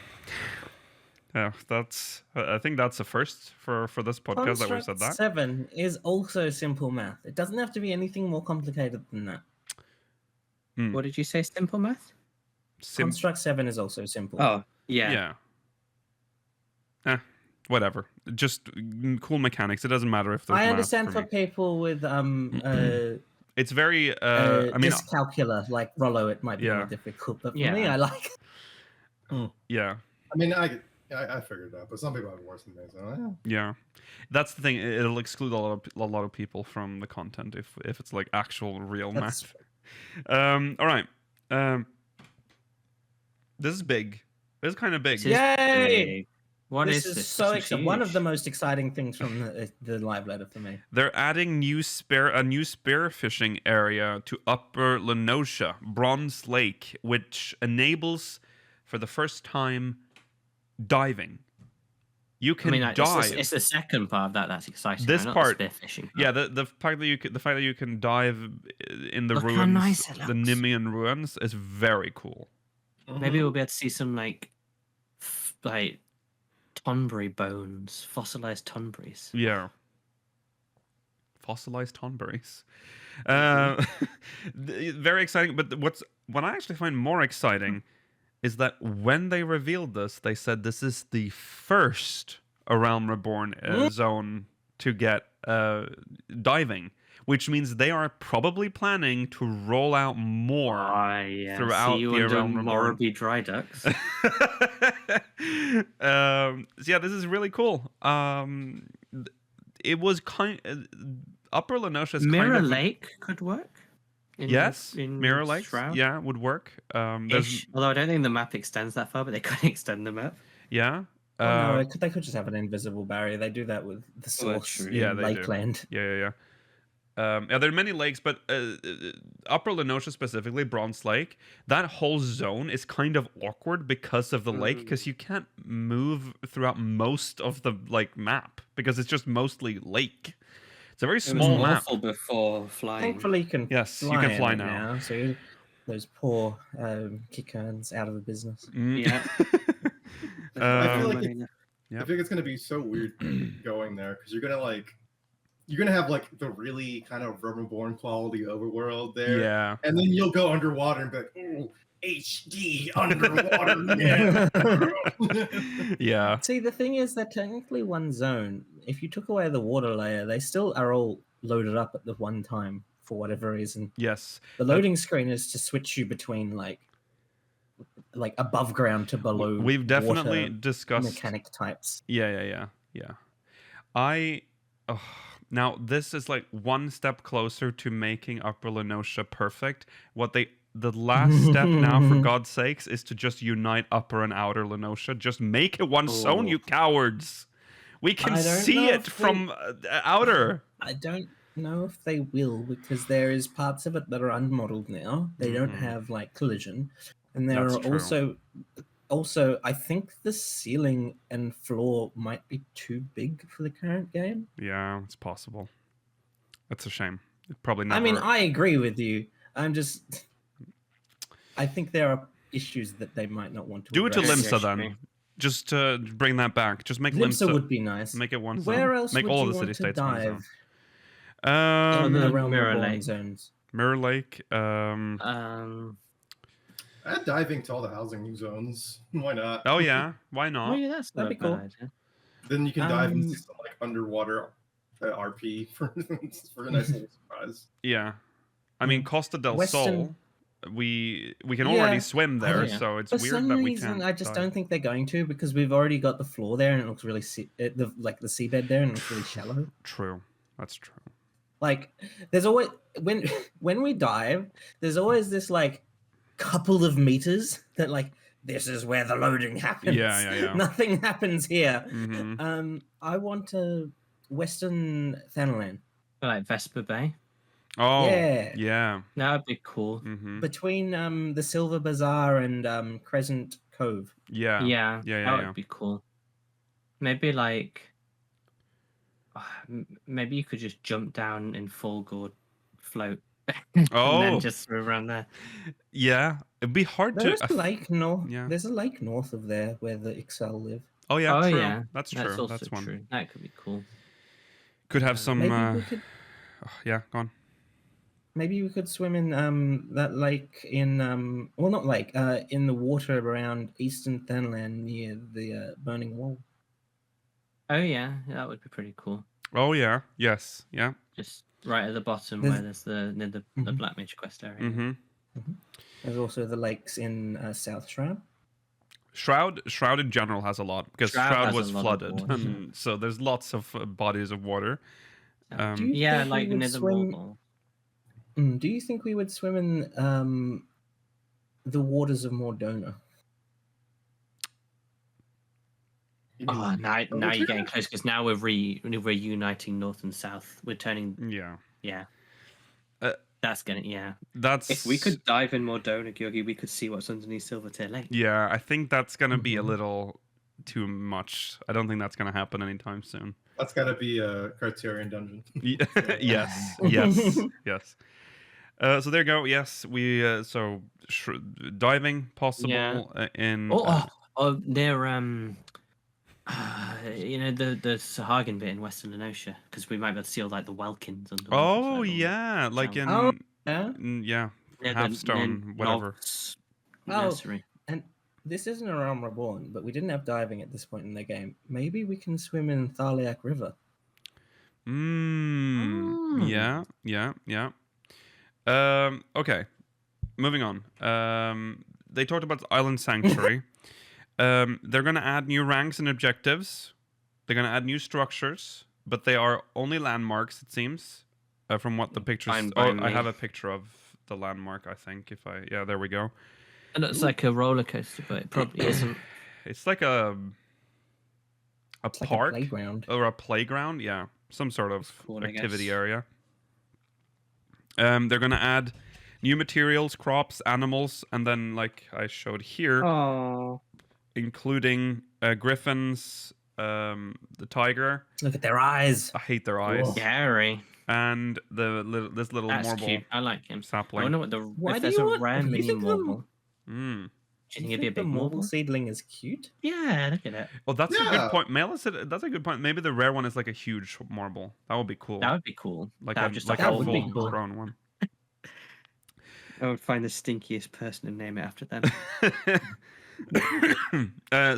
Yeah, that's. I think that's a first for this podcast that we said Construct that. 7 is also simple math. It doesn't have to be anything more complicated than that. What did you say? Simple math? Construct 7 is also simple. Oh, yeah. Yeah. Whatever. Just cool mechanics. It doesn't matter if there's I math understand for for me. people with It's very. I mean, dyscalculia, like Rollo, it might be Yeah. more difficult. But for Yeah. me, I like. yeah. I mean, I figured it out, but some people have worse than me. So Yeah, that's the thing. It'll exclude a lot of people from the content if it's like actual real That's math. All right. This is big. This is kind of big. This is Yay! big. What this is is so This is one of the huge. most exciting things from the live letter for me. They're adding a new spearfishing area to Upper Lenosha, Bronze Lake, which enables, for the first time, diving. You can dive. It's the second part of that that's exciting. This right? part- Not the spearfishing. Yeah, the fact that you can dive in the Look how ruins, nice it the looks. Nimian ruins, is very cool. Maybe we'll be able to see some like Tonberry bones, fossilized Tonberries. Yeah. Fossilized tonberries. Very exciting. But what I actually find more exciting is that when they revealed this, they said this is the first A Realm Reborn zone to get diving, which means they are probably planning to roll out more Yeah. throughout See you the under Realm Reborn. Moraby Dry Ducks. So yeah, this is really cool. It was Upper Lenosha is Mirror kind of Lake could work. in Mirror Lake, Shroud? yeah, would work. There's Although I don't think the map extends that far, but they could extend the map. yeah, No, they could just have an invisible barrier. They do that with the source true. in Yeah, they do. Lakeland. yeah. There are many lakes, but Upper Lenosha specifically, Bronze Lake, that whole zone is kind of awkward because of the lake, because you can't move throughout most of the map because it's just mostly lake. It's a very small map. Awful before flying. Thankfully, you can Yes, you fly can in fly it now. So those poor Kikans out of the business. Yeah. I feel like Marina. I think it's gonna be so weird going there because you're gonna have like the really kind of Reborn quality overworld there, Yeah. and then you'll go underwater and be like, "Ooh, HD underwater." Yeah. Yeah. See, the thing is that technically one zone, if you took away the water layer, they still are all loaded up at the one time for whatever reason. Yes. The loading screen is to switch you between like above ground to below. We've definitely water discussed. mechanic types. Yeah. Now this is like one step closer to making Upper Lenosha perfect. The last step now, for God's sakes, is to just unite Upper and Outer Lenosha. Just make it one zone, you cowards. We can I don't see know it if from Outer. I don't know if they will, because there is parts of it that are unmodeled now. They don't have like collision, and there That's are true. also I think the ceiling and floor might be too big for the current game. Yeah, it's possible. That's a shame. It probably never. I mean, I agree with you. I think there are issues that they might not want to do it to address. Limsa then. Just to bring that back. Just make Limsa Limsa. would be nice. Make it one zone. Where else Make would all you of the want city to states one zone. dive? In the Realm Mirror Reborn Lake. zones. Mirror Lake. Add diving to all the housing zones. Why not? Oh yeah, why Oh not? yeah, that's That'd not be a cool. bad idea. Then you can dive Um, into some like underwater RP for a nice little surprise. Yeah, I mean Costa del Western- Sol. We can already Yeah. swim there, yeah. so it's For weird some that we reason, can't. I just dive. don't think they're going to, because we've already got the floor there and it looks really the seabed there and it looks really shallow. True, that's true. Like there's always when we dive, there's always this like couple of meters that like this is where the loading happens. Yeah. Nothing happens here. Hmm. I want a Western Thanalan Like Vesper Bay. Oh, Yeah. yeah. That would be cool. Hmm. between the Silver Bazaar and Crescent Cove. Yeah. Yeah, that yeah. would be cool. Maybe like, maybe you could just jump down in full gourd float. And Oh. then just swim around there. Yeah, it'd be hard There's to. a lake north. yeah. There's a lake north of there where the Ixal live. Oh yeah, Oh true. yeah, That's that's true. also That's one. true. That could be cool. Could have some. Maybe we could. Yeah, go on. Maybe we could swim in that lake in well, not lake, in the water around Eastern Thunland near the Burning Wall. Oh yeah, that would be pretty cool. Oh yeah. Yes. Yeah. Just right at the bottom There's- where there's the Mhm. Black Mage quest area. Mm-hmm. There's also the lakes in South Shroud. Shroud in general has a lot because Shroud Shroud has a was lot of flooded, water. and so there's lots of bodies of water. Do you Yeah, think we like would near the swim- wall. Do you think we would swim in the waters of Mordona? Oh, now you're getting close because now we're reuniting North and South. We're turning. Yeah. Yeah. Uh, That's gonna. Yeah. That's If we could dive in Mordona, Georgi, we could see what's underneath Silvertail Lake. Yeah, I think that's gonna be a Mhm. little too much. I don't think that's gonna happen anytime soon. That's got to be a Criterion dungeon. Yes, yes, yes. So there you go. Yes, we diving possible in. Near the Sahagin bit in Western Lenosha, because we might be able to see all like the Welkins under. Oh yeah, like in Oh, yeah. yeah, near Halfstone, whatever. Nobbs Oh. Nursery. And this isn't a Realm Reborn, but we didn't have diving at this point in the game. Maybe we can swim in Thaliak River. Yeah, yeah, yeah. Okay, moving on. They talked about Island Sanctuary. They're gonna add new ranks and objectives. They're gonna add new structures, but they are only landmarks. It seems, from what the pictures. Fine by I me. have a picture of the landmark. I think there we go. It looks like a roller coaster, but it probably isn't. It's like a It's like park a playground. or a playground. Yeah, some sort of Cool, I activity guess. area. They're gonna add new materials, crops, animals, and then like I showed here, Oh. including griffins, the tiger. Look at their eyes. I hate their eyes. Whoa. Scary. And this little That's marble cute. I like him. I sapling. wonder what Why if do there's you a want- rare you mini think the- marble. Mm. Do you Do think you it'd be a think the big marble marble? seedling is cute? Yeah, look at it. Well, that's a Yeah. good point. Mel said that's a good point. Maybe the rare one is like a huge marble. That would be cool. That would be cool. like That a would just like like a that would be full cool. grown one. I would find the stinkiest person and name it after them.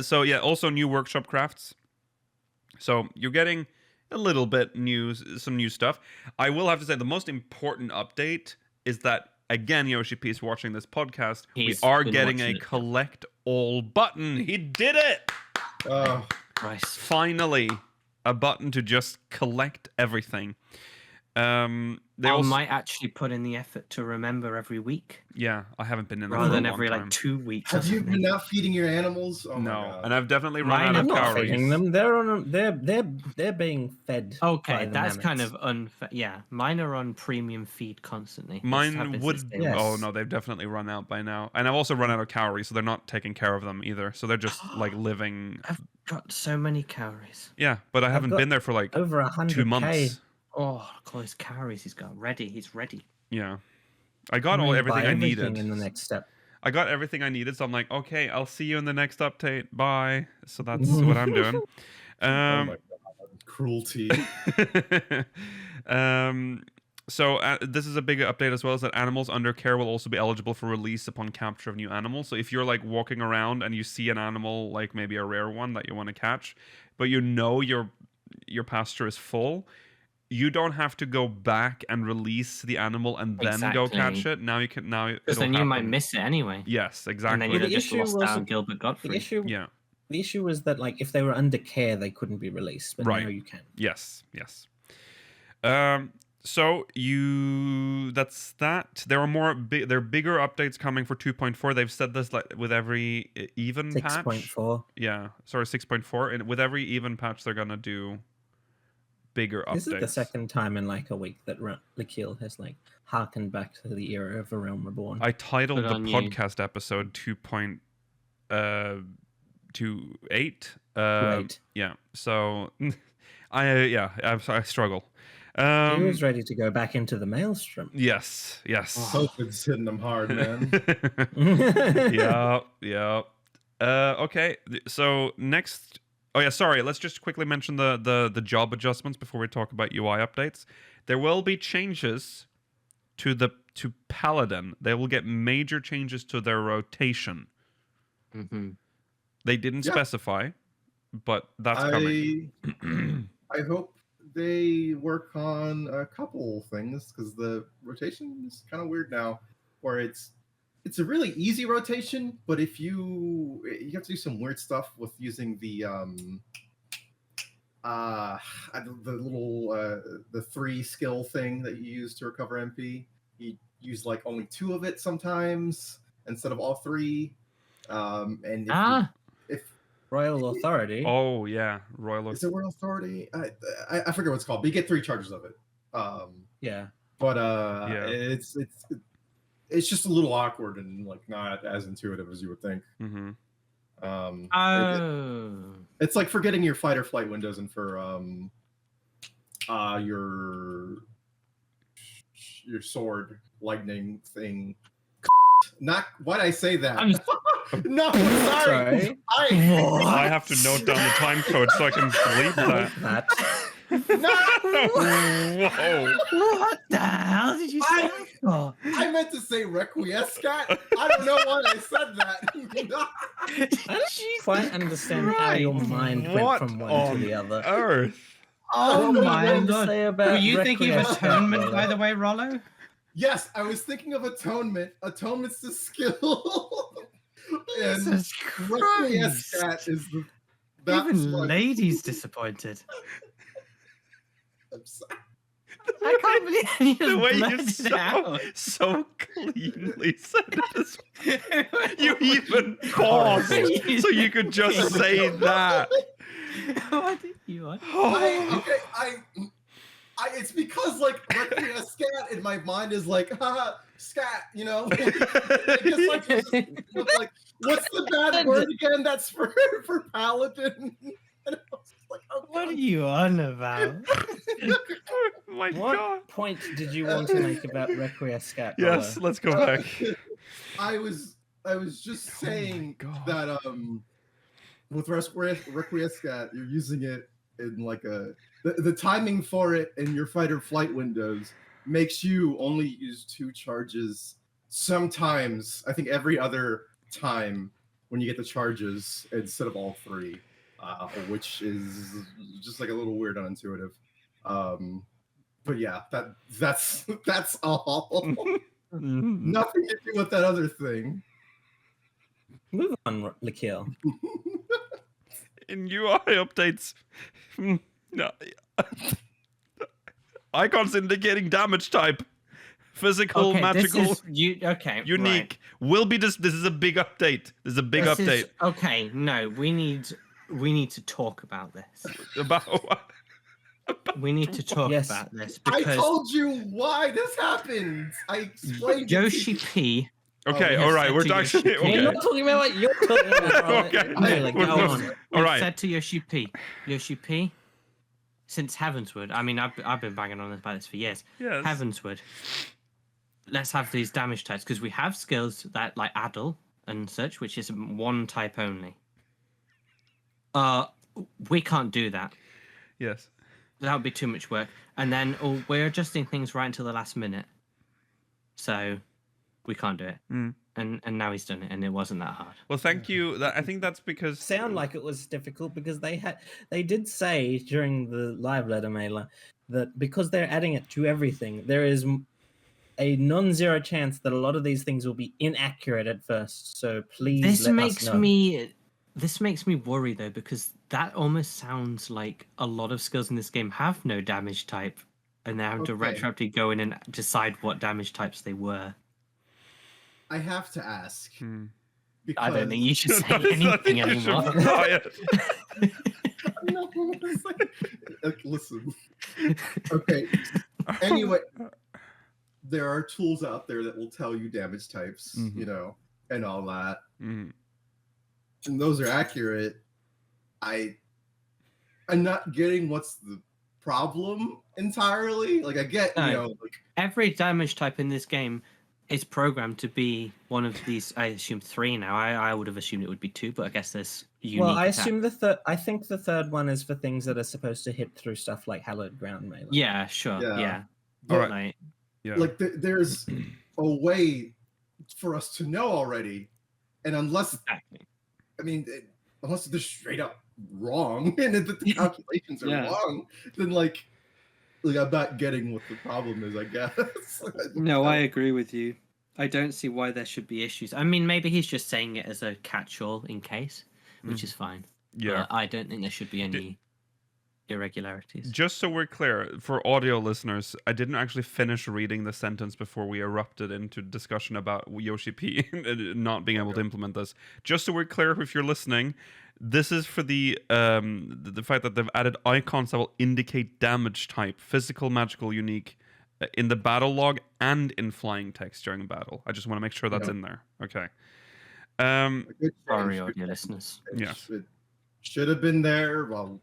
So yeah, also new workshop crafts. So you're getting a little bit some new stuff. I will have to say the most important update is that again, Yoshi P's watching this podcast. He's we are been getting a watching it. collect all button. He did it! Oh, Christ. Finally, a button to just collect everything. They I also, might actually put in the effort to remember every week yeah, I haven't been in there rather for than a long every time. like 2 weeks. or have you something. been not feeding your animals? Oh my No, God. and I've definitely run Mine out are of I'm not calories. feeding them. They're on. They're being fed. by Okay, the that's kind mammoths. of unfair. Yeah, mine are on premium feed constantly. This Mine happens would. this day. Yes. Oh no, they've definitely run out by now, and I've also run out of calories, so they're not taking care of them either. So they're just like living. I've got so many calories. Yeah, but I haven't got been there for like over 100K. 2 months. Oh, look all his calories he's got. Ready. He's ready. Yeah, I got I'm all gonna buy everything I everything needed. in the next step. I got everything I needed, so I'm like, okay, I'll see you in the next update. Bye. So that's what I'm doing. Oh my God. Cruelty. So this is a big update as well, is that animals under care will also be eligible for release upon capture of new animals. So if you're like walking around and you see an animal, like maybe a rare one that you want to catch, but you know your pasture is full, you don't have to go back and release the animal and then go Exactly. catch it. Now you can. Now Because it'll then you might happen. miss it anyway. Yes, And exactly. then you'd have the just issue lost was- out Gilbert The Godfrey. issue. Yeah. The issue was that like if they were under care, they couldn't be released, but Right. now you can. Yes, yes. So that's that. There are more. There are bigger updates coming for 2.4. They've said this like with every even patch. 6.4. Yeah, sorry, 6.4. And with every even patch, they're gonna do bigger updates. This is the second time in like a week that Lakil has like harkened back to the era of A Realm Reborn. I titled Good the on you. podcast episode 2.28. Right. Yeah. So I struggle. He was ready to go back into the maelstrom. Yes. COVID's hitting them hard, man. Yeah. Okay. So next Oh yeah, sorry. Let's just quickly mention the job adjustments before we talk about UI updates. There will be changes to Paladin. They will get major changes to their rotation. Mm-hmm. They didn't specify, but that's coming. I hope they work on a couple things because the rotation is kind of weird now, where it's a really easy rotation, but if you have to do some weird stuff with using the little the 3 skill thing that you use to recover MP. You use like only 2 of it sometimes instead of all 3. And if Royal Authority. Oh yeah, Royal. Is it Royal Authority? I forget what it's called, but you get 3 charges of it. Yeah. But it's just a little awkward and like not as intuitive as you would think. Mm-hmm. It's like for getting your fight or flight windows and for your sword lightning thing. Not why'd I say that? No, sorry. I have to note down the time code so I can bleep that. No! Whoa! What the hell did you say? I meant to say requiescat. I don't know why I said that. I don't quite understand how your mind went from one to the other. Earth. Oh my god! Were you thinking of atonement, by the way, Rollo? Yes, I was thinking of atonement. Atonement's the skill. And Jesus Christ! is the. Even ladies disappointed. I'm sorry. I can't believe The way you out. so cleanly said it. You even paused so you could just say that. What did you want? It's because like scat in my mind is like scat, you know. It's like what's the bad word again? That's for paladin. And I was like, oh, what are you on about? My What God. point did you want to make about Requiescat? Yes, let's go back. I was just saying God. that with Requiescat, you're using it in like the timing for it in your fight or flight windows makes you only use 2 charges. Sometimes, I think every other time when you get the charges instead of all 3, which is just like a little weird, unintuitive. But yeah, that's all. Nothing to do with that other thing. Move on, Lakil. In UI updates, no, icons indicating damage type, physical, magical, unique. Will be this is a big update. This is a big update. Okay, no, we need to talk about this. About what? We need to talk Yes. about this I because told you why this happened. I explained. Yoshi it to P. Okay, we all have right, said we're to actually Yoshi P. We're okay. not talking about what you're talking about. Okay. No, like, We're go not- on. All We've right. said to Yoshi P, since Heavensward. I mean, I've been banging on about this for years. Yes. Heavensward. Let's have these damage types because we have skills that like Addle and such, which is 1 type only. We can't do that. Yes. That would be too much work. And then we're adjusting things right until the last minute, so we can't do it. Mm. And now he's done it, and it wasn't that hard. Well, thank you. I think that's because Sound like it was difficult because they did say during the live letter mailer that because they're adding it to everything, there is a non-zero chance that a lot of these things will be inaccurate at first. So please, This makes me worry though, because that almost sounds like a lot of skills in this game have no damage type, and they have to retroactively go in and decide what damage types they were. I have to ask. I don't think you should say I think anything you should anymore. riot. No, it's like, listen. Okay. Anyway, there are tools out there that will tell you damage types, you know, and all that. Mhm. And those are accurate. I'm not getting what's the problem entirely. Like I get, you know, like Every damage type in this game is programmed to be one of these. I assume 3 now. I would have assumed it would be 2, but I guess there's unique. Well, I attack. assume I think the third one is for things that are supposed to hit through stuff like hallowed ground melee. Yeah, sure. Yeah. Yeah. But, Like, Yeah. like there's a way for us to know already, and unless unless they're straight up wrong and that the calculations are wrong, then like I'm not getting what the problem is, I guess. no, I agree with you. I don't see why there should be issues. I mean, maybe he's just saying it as a catch-all in case, which is fine. Yeah. But I don't think there should be any irregularities. Just so we're clear, for audio listeners, I didn't actually finish reading the sentence before we erupted into discussion about Yoshi P not being able to implement this. Just so we're clear, if you're listening, this is for the fact that they've added icons that will indicate damage type, physical, magical, unique, in the battle log and in flying text during battle. I just want to make sure that's in there. Okay. Sorry, audio listeners. Yes. It should have been there. Well,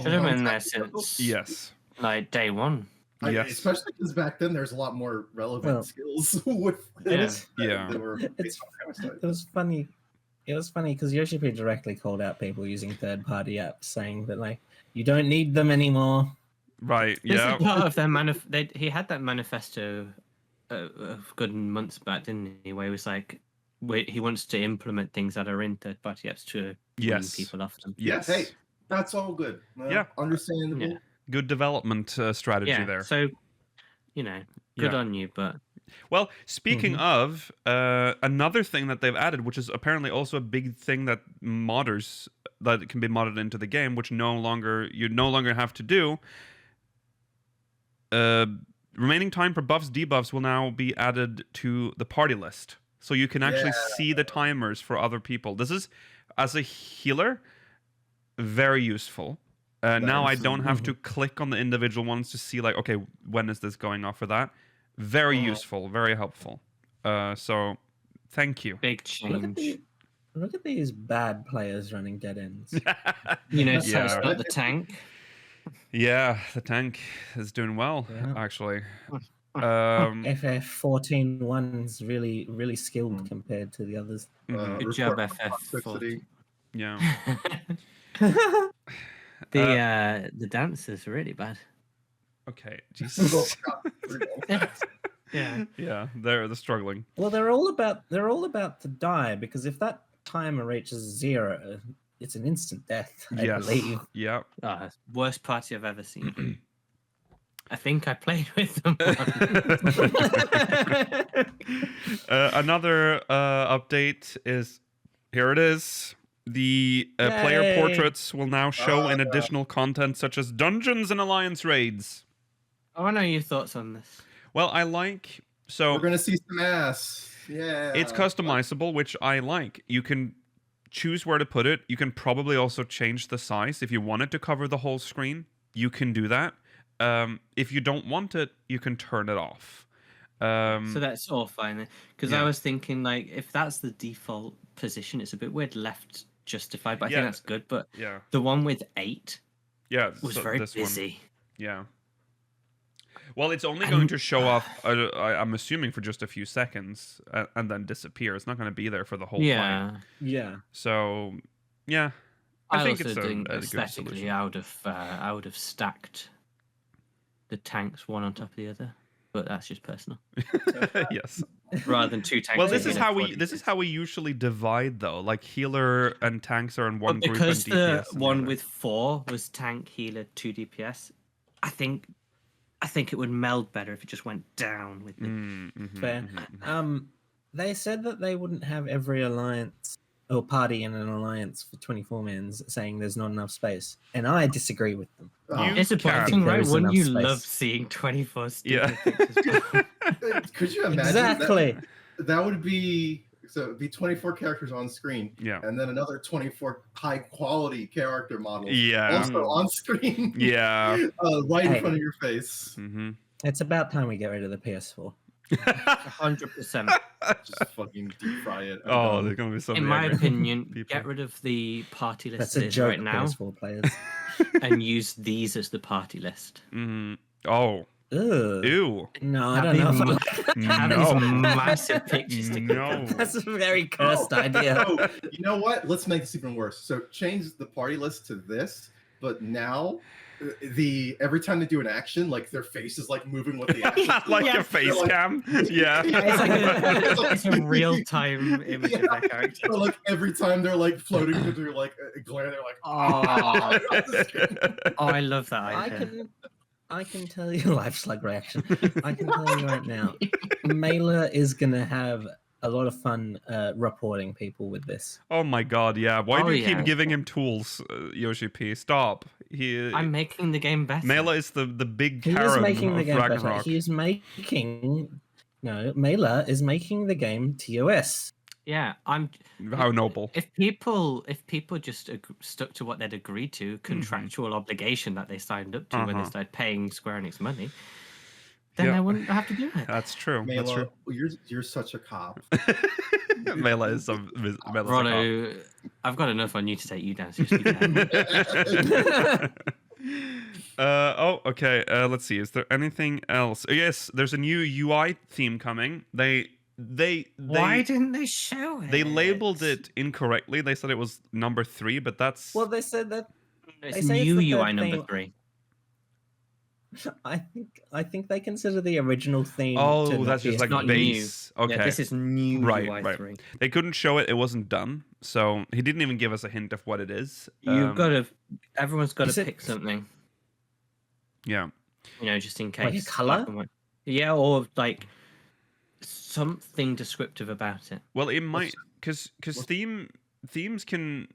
Should have been there time ago. since Yes. like day one. Yes. Especially because back then there's a lot more relevant skills with this. Yeah. That were It's, based on it was funny. It was funny because Yoshi P directly called out people using third-party apps, saying that like you don't need them anymore. Right. This Yeah. is part of their he had that manifesto a good months back, didn't he? Where he was like, he wants to implement things that are in third-party apps to wean Yes. people off them. Yes. Hey, that's all good. Yeah. Understandable. Yeah. Good development strategy Yeah. there. So, good on you, but Well, speaking of, another thing that they've added, which is apparently also a big thing that modders, that can be modded into the game, which you no longer have to do. Remaining time for buffs, debuffs will now be added to the party list. So you can actually see the timers for other people. This is, as a healer, very useful. Now I don't have to click on the individual ones to see like, okay, when is this going off for that? Very useful, very helpful. So, thank you. big change. Look at these bad players running dead ends. So Yeah. it's not the tank. Yeah, the tank is doing well, Yeah. actually. FF14 is really, really skilled compared to the others. Good job, report FF14. Yeah. The dancers are really bad. Okay. Jesus. Yeah. Yeah, they're struggling. Well, they're all about to die because if that timer reaches 0, it's an instant death. I Yes. believe. Yeah. Worst party I've ever seen. I think I played with them. Another update is here. It is. The player Yay. portraits will now show in additional content such as dungeons and alliance raids. I want to know your thoughts on this. Well, I like We're gonna see some ass. Yeah. it's customizable, which I like. You can choose where to put it. You can probably also change the size if you want it to cover the whole screen. You can do that. If you don't want it, you can turn it off. So that's all fine then. Because Yeah. I was thinking, like, if that's the default position, it's a bit weird left justified, but I Yeah. think that's good. But Yeah. the one with 8 Yeah. was so very this one. busy. Yeah. Well, it's only going to show up, I'm assuming, for just a few seconds and then disappear. It's not going to be there for the whole fight. Yeah. Yeah. So, yeah. I think also it's think a good aesthetically, solution. I would have stacked the tanks one on top of the other, but that's just personal. Yes. Rather than two tanks. Well, this in is a how quad we unit. usually divide though. Like healer and tanks are in one But group and because DPS the in one other. with 4 was tank, healer, 2 DPS, I think it would meld better if it just went down with the Fair. They said that they wouldn't have every alliance or party in an alliance for 24 mans, saying there's not enough space, and I disagree with them. You disappointing, can. right? There's Wouldn't enough you space. love seeing 24 Yeah. stupid pictures? Could you imagine Exactly. that would be so it'd be 24 characters on screen, Yeah. and then another 24 high quality character models Yeah. also on screen. Yeah. Right in Hey. front of your face. Mm-hmm. It's about time we get rid of the PS4. 100%. Just fucking deep fry it. I'm Oh, done. there's gonna be so In many my angry opinion, people. get rid of the party That's list a joke, right now PS4 players. and use these as the party list. Mhm. Oh, Ugh. Ew. No, I don't know. If I Having- like that. Having No. some massive pictures to No. That's a very cursed idea. Oh, you know what? Let's make this even worse. So change the party list to this, but now every time they do an action, like their face is like moving with the action. Like Yeah. a face Like- cam. Yeah. It's a real-time image of their character. So, like every time they're like floating through like a glare, they're like, Oh, oh, I love that I idea. can tell you life slug reaction. I can tell you right now. Mailer is gonna have a lot of fun reporting people with this. Oh my god, yeah. Why Oh, do you yeah. keep giving him tools, Yoshi P? Stop. I'm making the game better. Mela is the big He is Karen making the of game better. Ragnarok. He is making Mailer is making the game TOS. Yeah, I'm. How noble. If people just stuck to what they'd agreed to, contractual obligation that they signed up to when they Uh-huh. started paying Square Enix money, then Yeah. they wouldn't have to do it. That's true. That's Mela, true. you're such a cop. Mela is a Mela's a cop. Rollo, I've got enough on you to take you down. So you speak out. Oh, okay. Let's see. Is there anything else? Yes, there's a new UI theme coming. They Why didn't they show it? they labeled it incorrectly. They said it was number 3, but that's Well, they said that. It's they say it's new the UI third number thing. 3. I think they consider the original theme. to oh, not that's be just a like not theme. base. Okay, Yeah, this is new Right, UI right. 3. they couldn't show it. It wasn't done. So he didn't even give us a hint of what it is. You've got to. Everyone's got is to it- pick something. Yeah. Just in Like a case. colour? black and white. Yeah, or like something descriptive about it. Well, it might because themes can.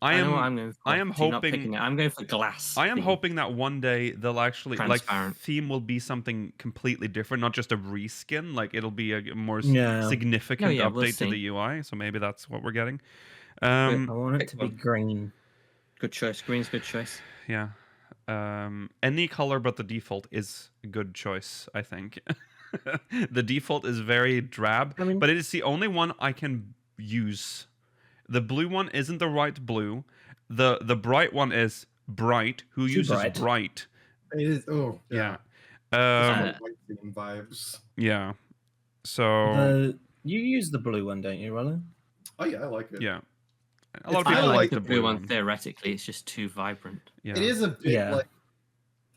I know what am I'm going for. I am So you're not picking hoping- it. I'm going for glass. I am theme. hoping that one day they'll actually like Transparent. theme will be something completely different, not just a reskin. Like it'll be a more Yeah. significant yeah, we'll update to see. the UI. So maybe that's what we're getting. I want it to be Pick green. Good choice. Green's good choice. Yeah. Any color but the default is a good choice, I think. The default is very drab, I mean- but it is the only one I can use. The blue one isn't the right blue. The bright one is bright. Who Too uses bright. bright? It is. Oh, Yeah. Uh, White theme vibes. Yeah. So You use the blue one, don't you, Rollo? Oh yeah, I like it. yeah. A lot of I people like like the the blue one. one. Theoretically, it's just too vibrant. Yeah. It is a bit Yeah. like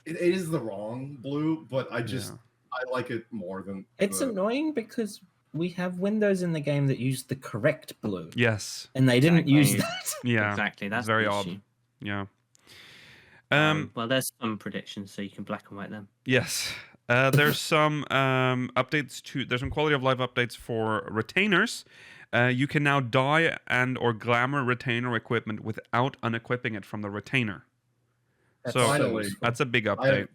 it is the wrong blue, but I just Yeah. I like it more than It's the, annoying because we have windows in the game that use the correct blue, Yes. and they didn't use Exactly. that. Yeah. Exactly. That's very the odd. issue. Yeah. Well, there's some predictions, so you can black and white them. Yes. There's some updates to. There's some quality of life updates for retainers. You can now dye and or glamour retainer equipment without unequipping it from the retainer. That's So so that's a big update.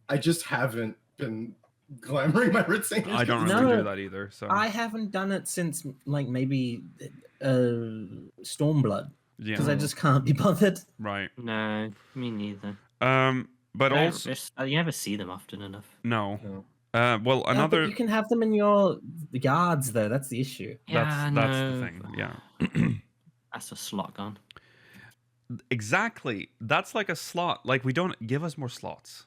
I just haven't been glamoring my retainers. I don't No. really do that either. So I haven't done it since like maybe Stormblood yeah, because I just can't be bothered. right. No, me neither. But I also you never see them often enough. no. No. Well, Yeah, but another. you can have them in your yards though. That's the issue. That's Yeah, the no. thing. Yeah. That's a slot gone. Exactly. That's like a slot. Like we don't give us more slots.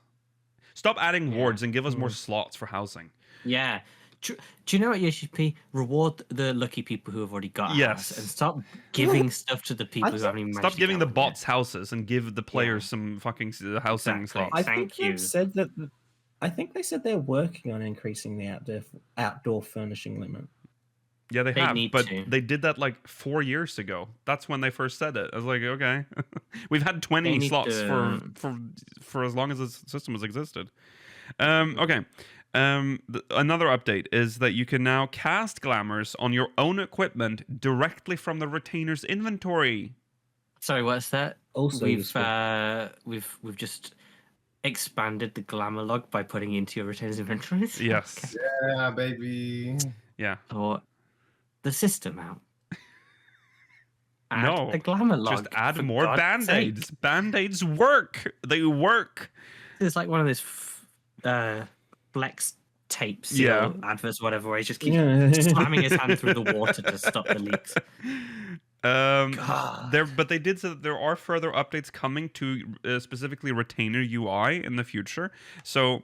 Stop adding Yeah. wards and give us more slots for housing. Yeah. Do you know what you should be? Reward the lucky people who have already got a Yes. house and stop giving stuff to the people who haven't even Stop managed to giving get the one yet. bots houses and give the players some fucking housing Exactly. slots. I Thank think you. they've said that. I think they said they're working on increasing the outdoor furnishing limit. Yeah, they They have, need but to. they did that like 4 years ago. That's when they first said it. I was like, okay, we've had They 20 need slots to- for as long as this system has existed. Okay. Another update is that you can now cast glamours on your own equipment directly from the retainer's inventory. Sorry, what's that? Also we've useful. just expanded the glamour log by putting it into your retainers inventories. Yes. Yeah, baby. Yeah. Or the system out. Add No, the glamour log. Just add for more God's band-aids. sake. Band-aids work. They work. It's like one of those Flex tapes, Yeah. adverts, whatever, where he just keeps Yeah. slamming his hand through the water to stop the leaks. God. But they did say that there are further updates coming to specifically retainer UI in the future. So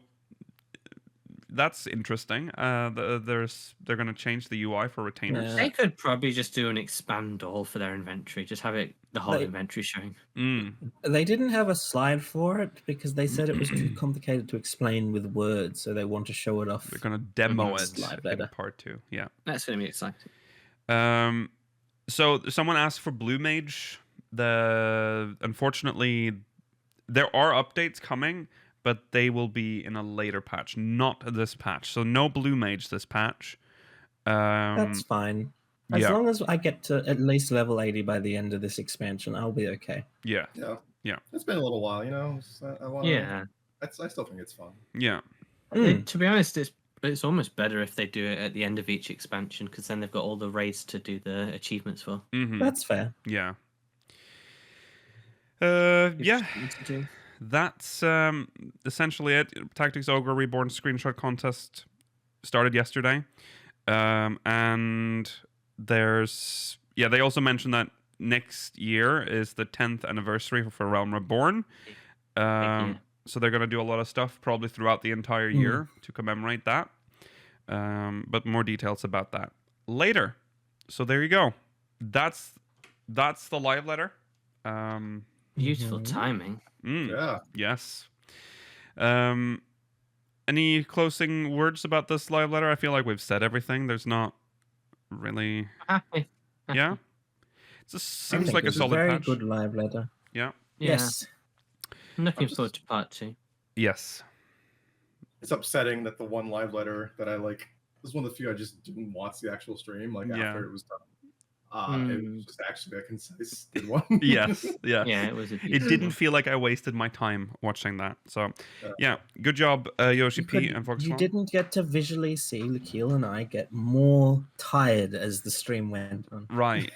that's interesting. They're going to change the UI for retainers. Yeah. They could probably just do an expand all for their inventory. Just have it the whole They- inventory showing. Mm. They didn't have a slide for it because they said it was too complicated to explain with words, so they want to show it off. They're going to demo Mhm. it Slide in letter. part 2. Yeah. That's going to be exciting. So someone asked for Blue Mage. Unfortunately, there are updates coming, but they will be in a later patch, not this patch. So no Blue Mage this patch. That's fine. As yeah. long as I get to at least level 80 by the end of this expansion, I'll be okay. Yeah. Yeah. It's been a little while, you know. I want. Yeah. I still think it's fun. Yeah. To be honest, it's almost better if they do it at the end of each expansion because then they've got all the raids to do the achievements for. Mm-hmm. That's fair. Yeah. Which Yeah. you need to do. That's essentially it. Tactics Ogre Reborn screenshot contest started yesterday. And there's... Yeah, they also mentioned that next year is the 10th anniversary for Realm Reborn. So they're going to do a lot of stuff probably throughout the entire year to commemorate that. But more details about that later. So there you go. That's the live letter. Beautiful timing. Yeah. Yes. Any closing words about this live letter? I feel like we've said everything. There's not really... Happy. Yeah? It just I seems think like it a was solid very patch. good live letter. Yeah. Yeah. Yes. I'm looking forward to part 2. Yes. It's upsetting that the one live letter that I like this is one of the few I just didn't watch the actual stream after it was done. It was just actually a concise good one. Yes. Yeah. Yeah, it was. It didn't feel like I wasted my time watching that. So, yeah, good job, Yoshi P and Fox. You didn't get to visually see Lakil and I get more tired as the stream went on. Right.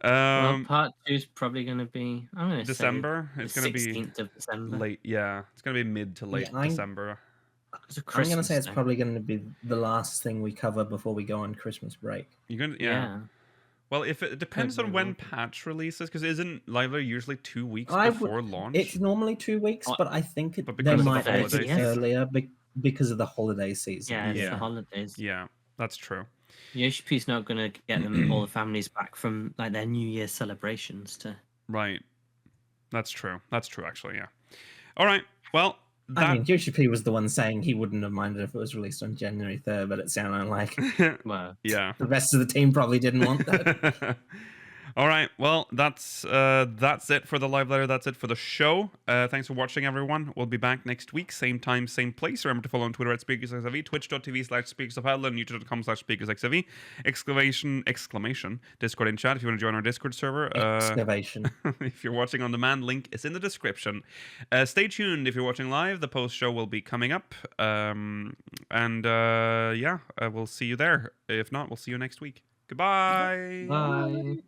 Well, part 2 is probably going to be. I'm going to December. say It's going to be 16th of December. late. Yeah, it's going to be mid to late December. I'm going to say it's probably going to be the last thing we cover before we go on Christmas break. You're gonna, yeah. Well, if it depends on when patch releases, because isn't Live usually 2 weeks before launch? It's normally 2 weeks, but I think But they because of the might make it holidays. earlier because of the holiday season. Yeah, it's Yeah. the holidays. Yeah, that's true. Yoshipi's not going to get them all the families back from like their New Year celebrations to. Right. That's true. That's true, actually. Yeah. All right. Well. I mean, Yoshi P was the one saying he wouldn't have minded if it was released on January 3rd, but it sounded like Well, yeah. the rest of the team probably didn't want that. All right. Well, that's it for the live letter. That's it for the show. Thanks for watching, everyone. We'll be back next week, same time, same place. Remember to follow on Twitter at SpeakersXIV, twitch.tv/SpeakersOfHell, and YouTube.com/SpeakersXIV. Exclamation. Discord in chat if you want to join our Discord server. Excavation. If you're watching on demand, link is in the description. Stay tuned if you're watching live. The post show will be coming up. We'll see you there. If not, we'll see you next week. Goodbye. bye.